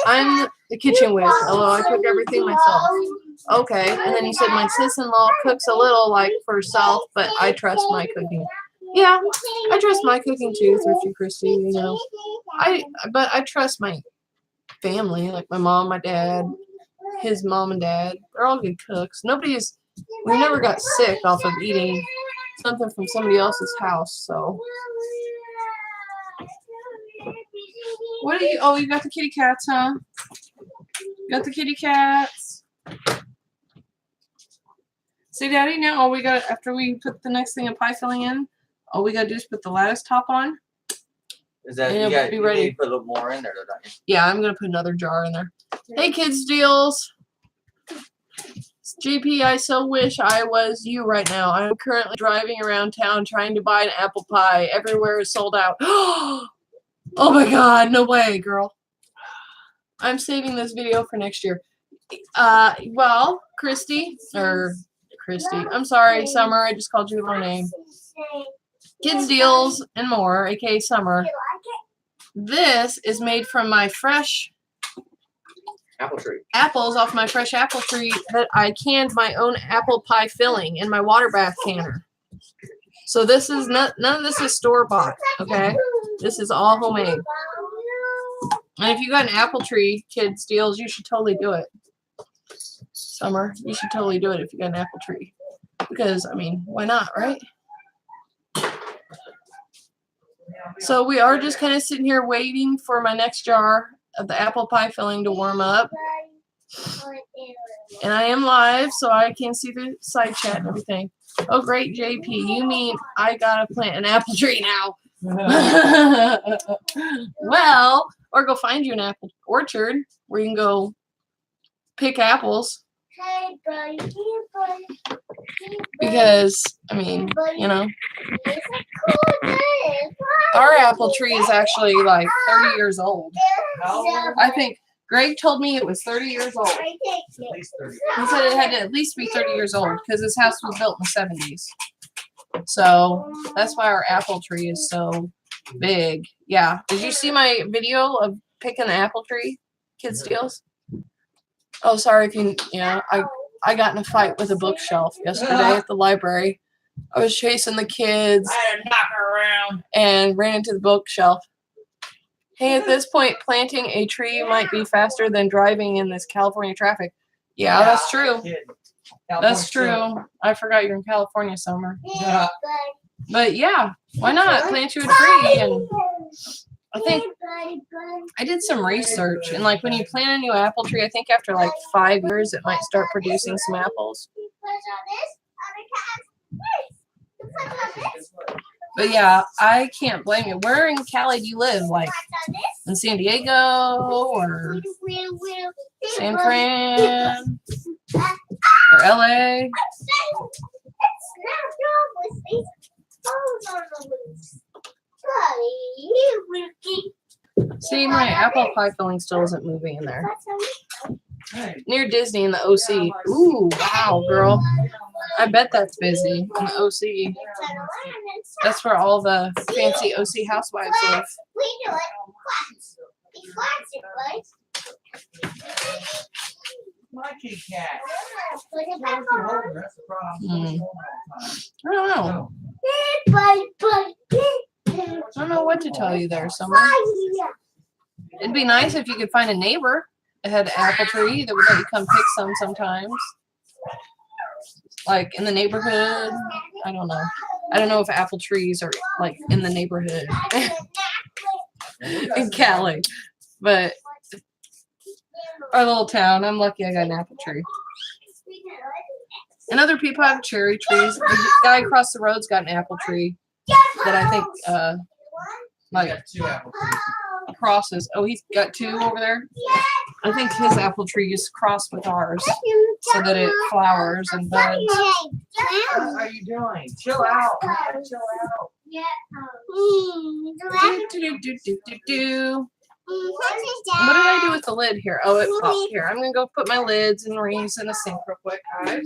I'm the kitchen whiz, although I cook everything myself. Okay, and then you said my sis-in-law cooks a little like for herself, but I trust my cooking. Yeah, I trust my cooking too, Thrifty Christy, you know. But I trust my family, like my mom, my dad, his mom and dad. They're all good cooks. We never got sick off of eating something from somebody else's house, so. What do you, oh, you got the kitty cats, huh? Got the kitty cats. See, Daddy, now all we got, after we put the next thing of pie filling in, all we gotta do is put the lattice top on. Is that, and you be ready. need to put a little more in there, don't you? Yeah, I'm gonna put another jar in there. Hey, Kids Deals. JP, I so wish I was you right now. I'm currently driving around town trying to buy an apple pie. Everywhere is sold out. Oh my God, no way, girl. I'm saving this video for next year. Well, Christy, I'm sorry, Summer, I just called you the wrong name. Kids Deals and More, aka Summer. This is made from my fresh apple tree. Apples off my fresh apple tree that I canned my own apple pie filling in my water bath canner. So this is none of this is store-bought, okay? This is all homemade. And if you got an apple tree, Kids Deals, you should totally do it. Summer, you should totally do it if you got an apple tree. Because, I mean, why not, right? So we are just kind of sitting here waiting for my next jar of the apple pie filling to warm up. And I am live, so I can see the side chat and everything. Oh, great, JP. You mean I gotta plant an apple tree now? Well, or go find you an apple orchard where you can go pick apples. Because, I mean, you know, our apple tree is actually like 30 years old. I think Greg told me it was 30 years old. He said it had to at least be 30 years old because this house was built in the 70s. So that's why our apple tree is so big. Yeah. Did you see my video of picking the apple tree, Kids Deals? Oh, sorry if you, yeah, I got in a fight with a bookshelf yesterday at the library. I was chasing the kids. I had to knock her around. And ran into the bookshelf. Hey, at this point, planting a tree might be faster than driving in this California traffic. Yeah, that's true. That's true. I forgot you're in California, Summer. Yeah. But yeah, why not plant you a tree? And I think I did some research, and like when you plant a new apple tree, I think after like 5 years, it might start producing some apples. But yeah, I can't blame you. Where in Cali do you live? Like in San Diego or San Fran or LA? See, my apple pie filling still isn't moving in there. Near Disney in the OC. Ooh, wow, girl. I bet that's busy in the OC. That's where all the fancy OC housewives live. My kitty cat. I don't know. I don't know what to tell you there, Summer. It'd be nice if you could find a neighbor that had an apple tree that would let you come pick some sometimes. Like in the neighborhood. I don't know. I don't know if apple trees are like in the neighborhood in Cali, but our little town, I'm lucky I got an apple tree. And other people have cherry trees. The guy across the road's got an apple tree that I think like crosses. Oh, he's got 2 over there. I think his apple tree is crossed with ours so that it flowers and buds. What are you doing? Chill out. Chill out. What did I do with the lid here? Oh, it popped here. I'm gonna go put my lids and rings in the sink real quick, guys.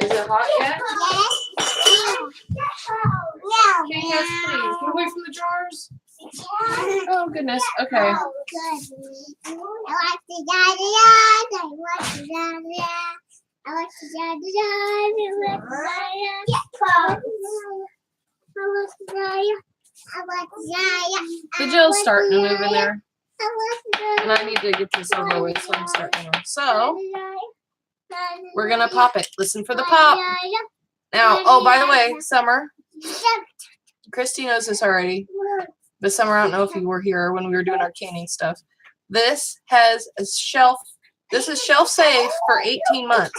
Is it hot yet? Okay, yes, please. Get away from the jars. Oh, goodness. Okay. I like the da-da-da. I like the da-da-da. I like the da-da-da. The Jill's starting to move in there. And I need to get this over with, so I'm starting to. So, we're going to pop it. Listen for the pop. Now, oh, by the way, Summer, Christy knows this already. But Summer, I don't know if you were here when we were doing our canning stuff. This has a shelf. This is shelf safe for 18 months.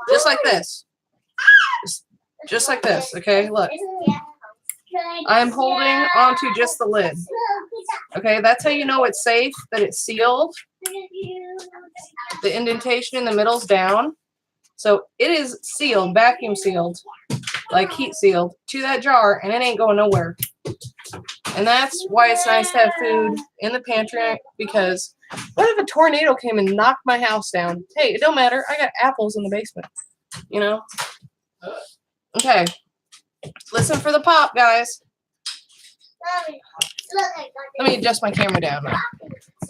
Just like this. Just like this, okay? Look. I'm holding onto just the lid. Okay, that's how you know it's safe, that it's sealed. The indentation in the middle's down. So it is sealed, vacuum sealed, like heat sealed to that jar, and it ain't going nowhere. And that's why it's nice to have food in the pantry, because what if a tornado came and knocked my house down? Hey, it don't matter. I got apples in the basement, you know? Okay. Listen for the pop, guys. Let me adjust my camera down now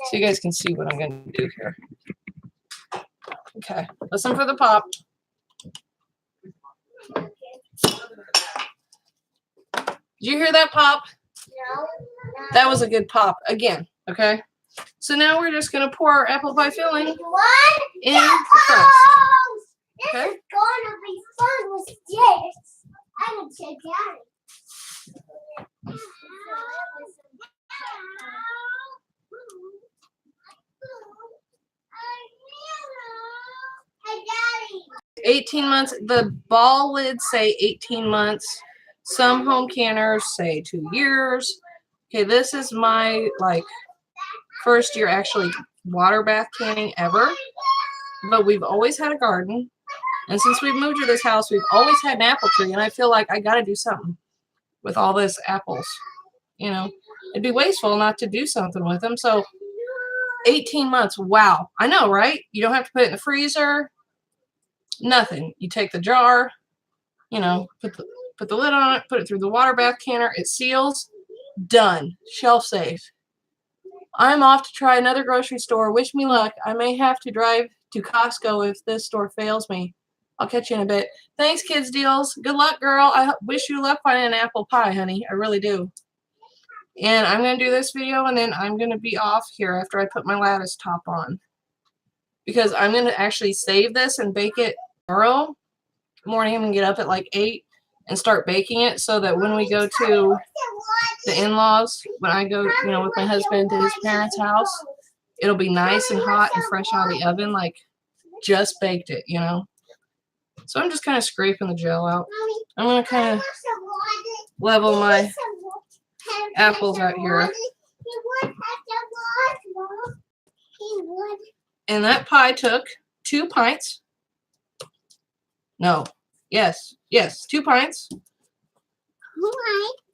so you guys can see what I'm going to do here. Okay. Listen for the pop. Did you hear that pop? No. That was a good pop. Again, okay? So now we're just going to pour our apple pie filling in the crust. This is gonna be fun with this. I would say Daddy. 18 months. The ball lids say 18 months. Some home canners say 2 years. Okay, this is my first year actually water bath canning ever. But we've always had a garden. And since we've moved to this house, we've always had an apple tree. And I feel like I got to do something with all this apples. You know, it'd be wasteful not to do something with them. So 18 months. Wow. I know, right? You don't have to put it in the freezer. Nothing. You take the jar, you know, put the lid on it, put it through the water bath canner. It seals. Done. Shelf safe. I'm off to try another grocery store. Wish me luck. I may have to drive to Costco if this store fails me. I'll catch you in a bit. Thanks, Kids Deals. Good luck, girl. I wish you luck finding an apple pie, honey. I really do. And I'm going to do this video, and then I'm going to be off here after I put my lattice top on. Because I'm going to actually save this and bake it tomorrow morning. I'm going to get up at like 8 and start baking it so that when we go to the in-laws, when I go, you know, with my husband to his parents' house, it'll be nice and hot and fresh out of the oven, like just baked it, you know. So I'm just kind of scraping the gel out. I'm going to kind of level my apples out here. And that pie took 2 pints. No. Yes. Yes. 2 pints.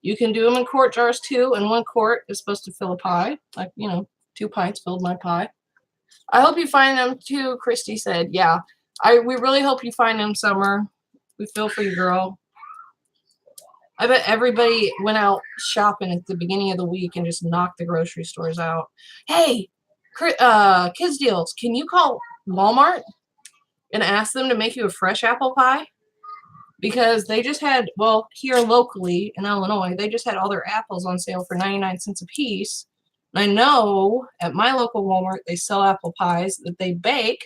You can do them in quart jars too, and 1 quart is supposed to fill a pie. Like, you know, 2 pints filled my pie. I hope you find them too, Christy said. Yeah. We really hope you find them, Summer. We feel for you, girl. I bet everybody went out shopping at the beginning of the week and just knocked the grocery stores out. Hey, Kids Deals, can you call Walmart and ask them to make you a fresh apple pie? because they just had, well, here locally in Illinois, they just had all their apples on sale for 99 cents a piece. And I know at my local Walmart, they sell apple pies that they bake.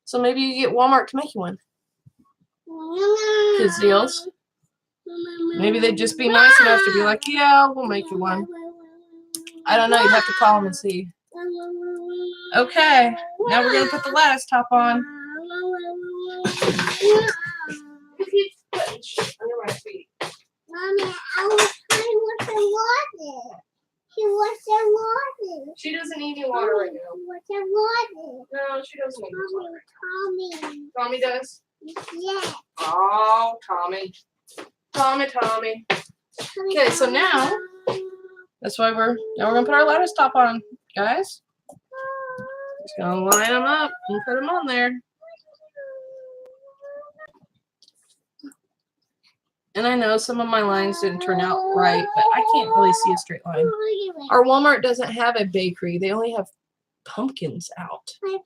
So maybe you get Walmart to make you one. Kids deals. Maybe they'd just be nice enough to be like, yeah, we'll make you one. I don't know. You'd have to call them and see. Okay. Now we're going to put the lattice top on. Under my feet. Mommy, I was trying with the water. She wants the water. She doesn't need any water right now. What's the water? No, she doesn't need water. Tommy. Tommy does? Yeah. Oh, Tommy. Tommy. Okay, so now that's why we're gonna put our lattice top on, guys. Just gonna line them up and put them on there. And I know some of my lines didn't turn out right, but I can't really see a straight line. Our Walmart doesn't have a bakery. They only have pumpkins out. They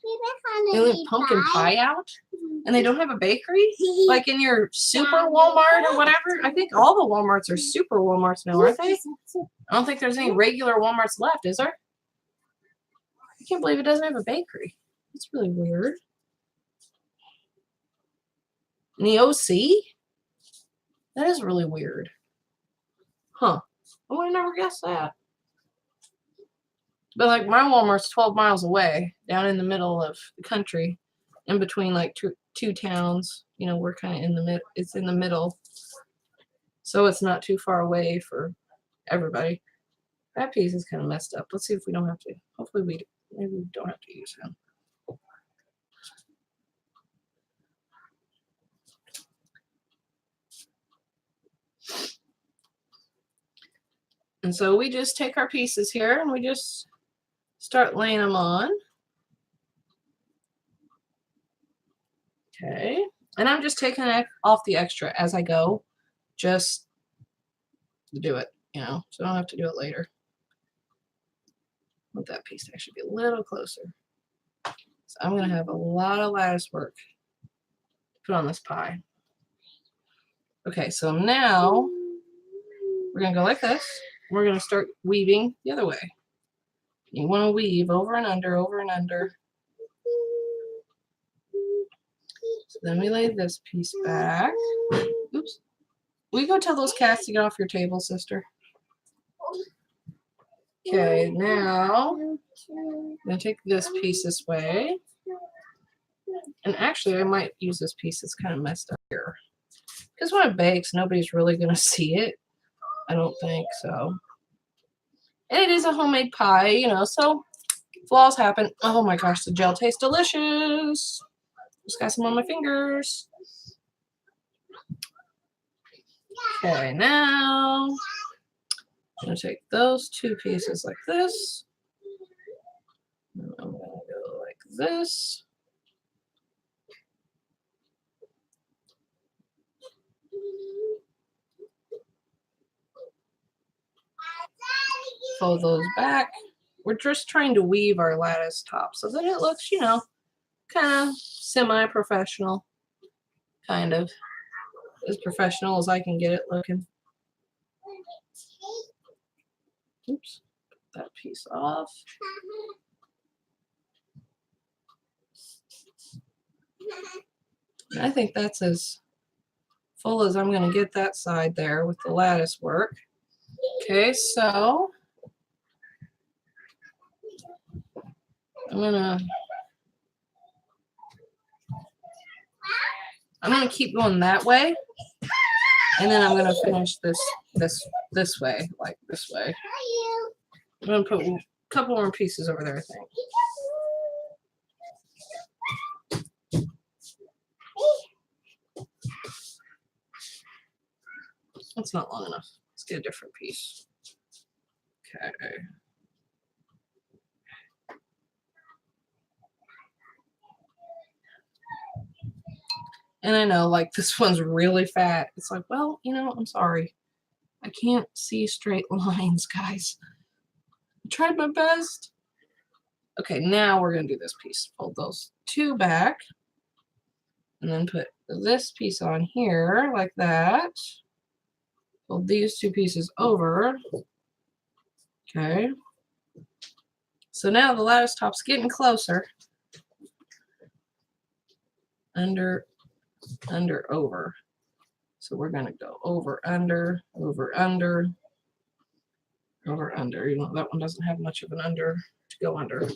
only have pumpkin pie out, and they don't have a bakery? Like in your super Walmart or whatever? I think all the Walmarts are super Walmarts now, aren't they? I don't think there's any regular Walmarts left, is there? I can't believe it doesn't have a bakery. That's really weird. In the OC? That is really weird. Huh. I would have never guessed that. But like my Walmart's 12 miles away, down in the middle of the country, in between like two towns. You know, we're kind of in the mid. It's in the middle, so it's not too far away for everybody. That piece is kind of messed up. Let's see if we don't have to. Hopefully maybe we don't have to use him. And so we just take our pieces here and we just start laying them on. Okay. And I'm just taking off the extra as I go, just to do it, you know, so I don't have to do it later. I want that piece to actually be a little closer. So I'm going to have a lot of lattice work to put on this pie. Okay, so now we're going to go like this. We're going to start weaving the other way. You want to weave over and under, over and under. So then we lay this piece back. Oops. Will you go tell those cats to get off your table, sister? Okay, now I'm going to take this piece this way. And actually, I might use this piece that's kind of messed up here. Because when it bakes, nobody's really going to see it. I don't think so. And it is a homemade pie, you know, so flaws happen. Oh my gosh, the gel tastes delicious. Just got some on my fingers. Okay, now I'm going to take those two pieces like this. And I'm going to go like this. Fold those back. We're just trying to weave our lattice top so that it looks, you know, kind of semi-professional. Kind of. As professional as I can get it looking. Oops. Put that piece off. And I think that's as full as I'm going to get that side there with the lattice work. Okay, so I'm gonna keep going that way, and then I'm gonna finish this way, like this way. I'm gonna put a couple more pieces over there, I think. That's not long enough. Let's get a different piece. Okay. And I know, like, this one's really fat. It's like, well, you know, I'm sorry. I can't see straight lines, guys. I tried my best. Okay, now we're going to do this piece. Fold those two back. And then put this piece on here like that. Fold these two pieces over. Okay. So now the lattice top's getting closer. Under, under, over. So we're going to go over, under, over, under, over, under. Even though that one doesn't have much of an under to go under.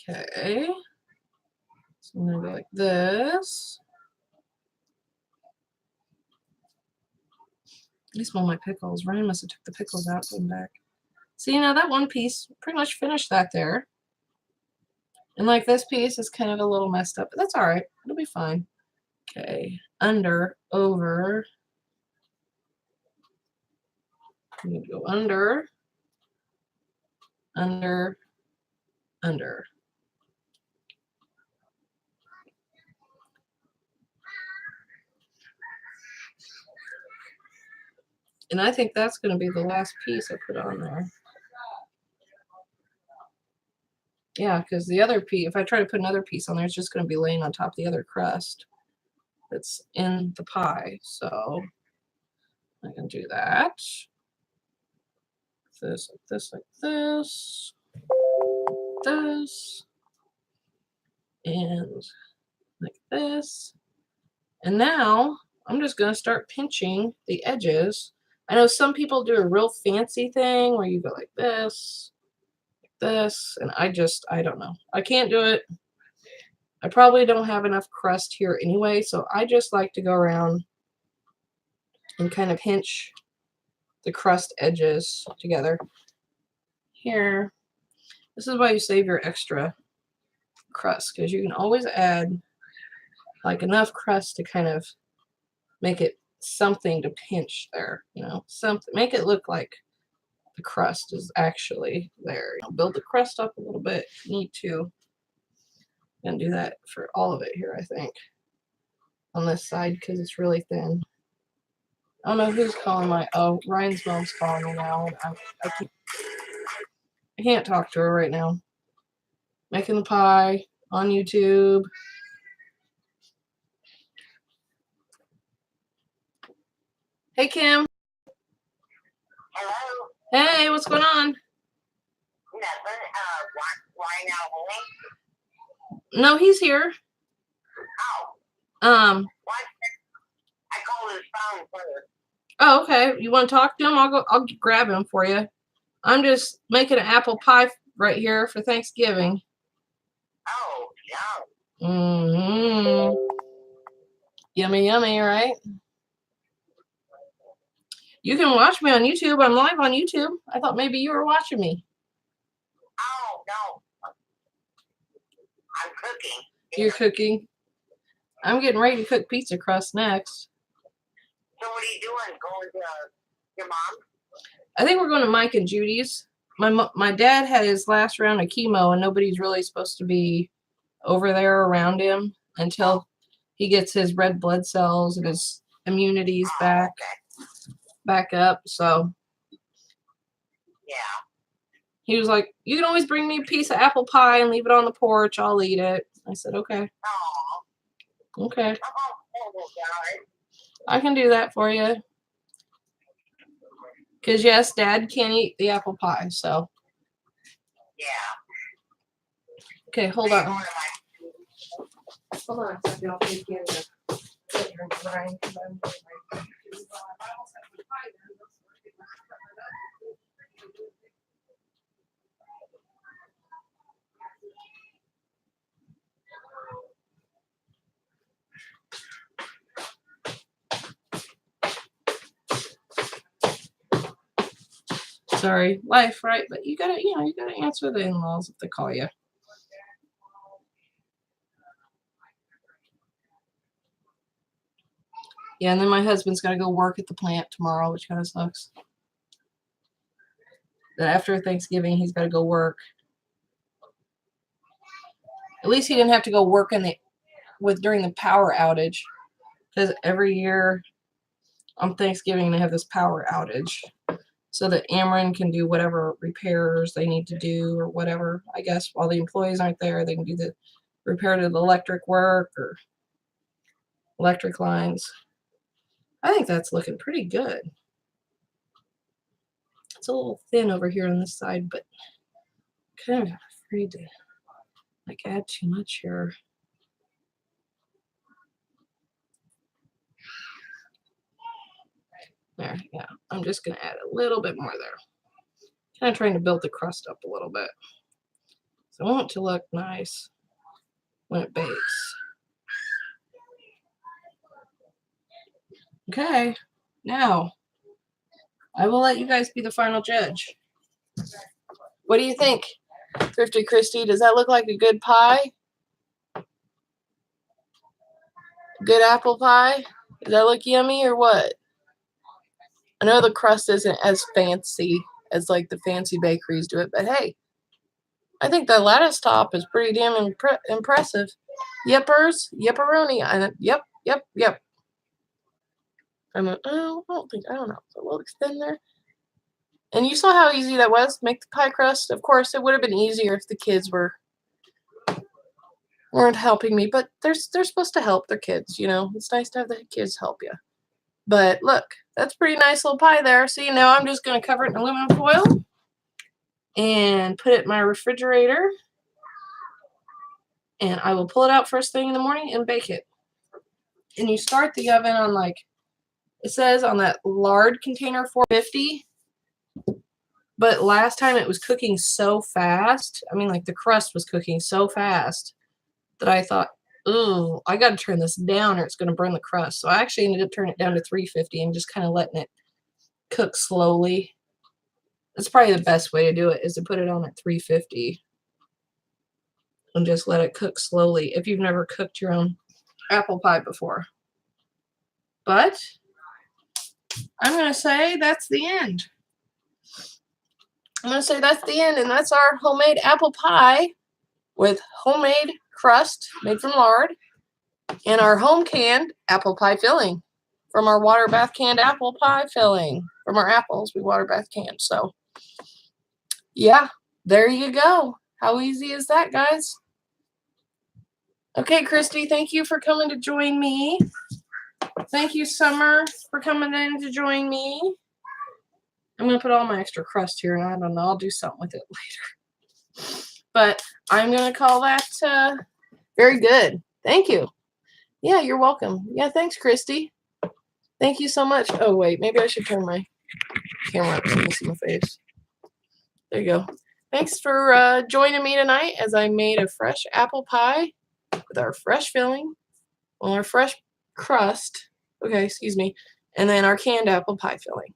Okay. So I'm going to go like this. I smell my pickles. Ryan must have took the pickles out and back. See, now that one piece pretty much finished that there. And like this piece is kind of a little messed up, but that's all right. It'll be fine. Okay. Under, over. I'm going to go under, under, under. And I think that's going to be the last piece I put on there. Yeah, because the other piece, if I try to put another piece on there, it's just going to be laying on top of the other crust that's in the pie. So I can do that. This, like this, like this, this, and like this. And now I'm just going to start pinching the edges. I know some people do a real fancy thing where you go like this, and I don't know. I can't do it. I probably don't have enough crust here anyway, so I just like to go around and kind of pinch the crust edges together. Here, this is why you save your extra crust, because you can always add like enough crust to kind of make it something to pinch there, you know, something, make it look like the crust is actually there. You know, build the crust up a little bit if you need to. And do that for all of it here, I think, on this side, because it's really thin. I don't know who's calling my, oh, Ryan's mom's calling me now. I can't talk to her right now. Making the pie on YouTube. Hey, Kim. Hello? Hey, what's going on? Nothing. Why now, Willie? No, he's here. Oh. What? I called his phone first. Oh, okay. You want to talk to him? I'll grab him for you. I'm just making an apple pie right here for Thanksgiving. Oh, no. Mm-hmm. Yummy, yummy, right? You can watch me on YouTube. I'm live on YouTube. I thought maybe you were watching me. Oh, no. I'm cooking. You're cooking. I'm getting ready to cook pizza crust next. So what are you doing? Going to your mom? I think we're going to Mike and Judy's. My dad had his last round of chemo, and nobody's really supposed to be over there around him until he gets his red blood cells and his immunity's back up. So yeah, he was like, "You can always bring me a piece of apple pie and leave it on the porch. I'll eat it." I said, "Okay." Oh. Okay. Oh, I can do that for you. Because, yes, Dad can't eat the apple pie, so. yeah. Okay, hold on. Hold on a second. I'll take you in Sorry, life, right? But you gotta answer the in-laws if they call you. Yeah, and then my husband's gotta go work at the plant tomorrow, which kind of sucks. Then after Thanksgiving, he's gotta go work. At least he didn't have to go work during the power outage, because every year on Thanksgiving they have this power outage. so that Ameren can do whatever repairs they need to do or whatever. I guess while the employees aren't there, they can do the repair to the electric work or electric lines. I think that's looking pretty good. It's a little thin over here on this side, but kind of afraid to like add too much here. There, yeah. I'm just gonna add a little bit more there. Kind of trying to build the crust up a little bit. So I want it to look nice when it bakes. Okay, now I will let you guys be the final judge. What do you think, Thrifty Christy? Does that look like a good pie? Good apple pie? Does that look yummy or what? I know the crust isn't as fancy as like the fancy bakeries do it, but hey, I think the lattice top is pretty damn impressive. Yippers, yipperoni. Yep. I don't know. It's a little thin there. And you saw how easy that was, make the pie crust. Of course, it would have been easier if the kids weren't helping me, but they're supposed to help their kids, you know. It's nice to have the kids help you. But look, that's a pretty nice little pie there. See, now I'm just going to cover it in aluminum foil and put it in my refrigerator. And I will pull it out first thing in the morning and bake it. And you start the oven on like, it says on that lard container 450. But last time it was cooking so fast. I mean, like the crust was cooking so fast that I thought, ooh, I got to turn this down or it's going to burn the crust. So I actually ended up turning it down to 350 and just kind of letting it cook slowly. That's probably the best way to do it, is to put it on at 350 and just let it cook slowly if you've never cooked your own apple pie before. But I'm going to say that's the end. I'm going to say that's the end, and that's our homemade apple pie with homemade crust made from lard and our home canned apple pie filling from our water bath canned apple pie filling. From our apples, we water bath canned. So, yeah, there you go. How easy is that, guys? Okay, Christy, thank you for coming to join me. Thank you, Summer, for coming in to join me. I'm going to put all my extra crust here, and I don't know, I'll do something with it later. But I'm going to call that very good. Thank you. Yeah, you're welcome. Yeah, thanks, Christy. Thank you so much. Oh, wait, maybe I should turn my camera up so you can see my face. There you go. Thanks for joining me tonight as I made a fresh apple pie with our fresh filling, well, our fresh crust, okay, excuse me, and then our canned apple pie filling.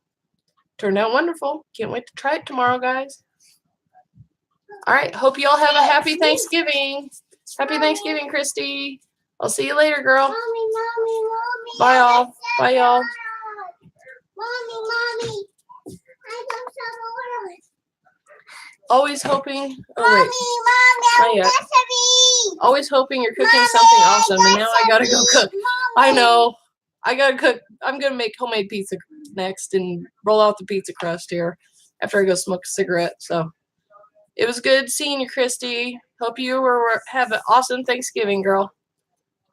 Turned out wonderful. Can't wait to try it tomorrow, guys. All right, hope you all have a happy Thanksgiving. Happy Thanksgiving, Christy. I'll see you later, girl. Mommy. Bye, y'all. Bye, y'all. Mommy. I got some oil. Always hoping. Oh, Mommy, wait. Not yet. recipe. Always hoping you're cooking something awesome, and now I gotta go cook. I know. I gotta cook. I'm gonna make homemade pizza next and roll out the pizza crust here after I go smoke a cigarette. So it was good seeing you, Christy. Hope you have an awesome Thanksgiving, girl.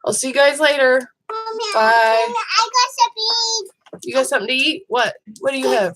I'll see you guys later. Mommy, Bye. I got some. You got something to eat? What? What do you have?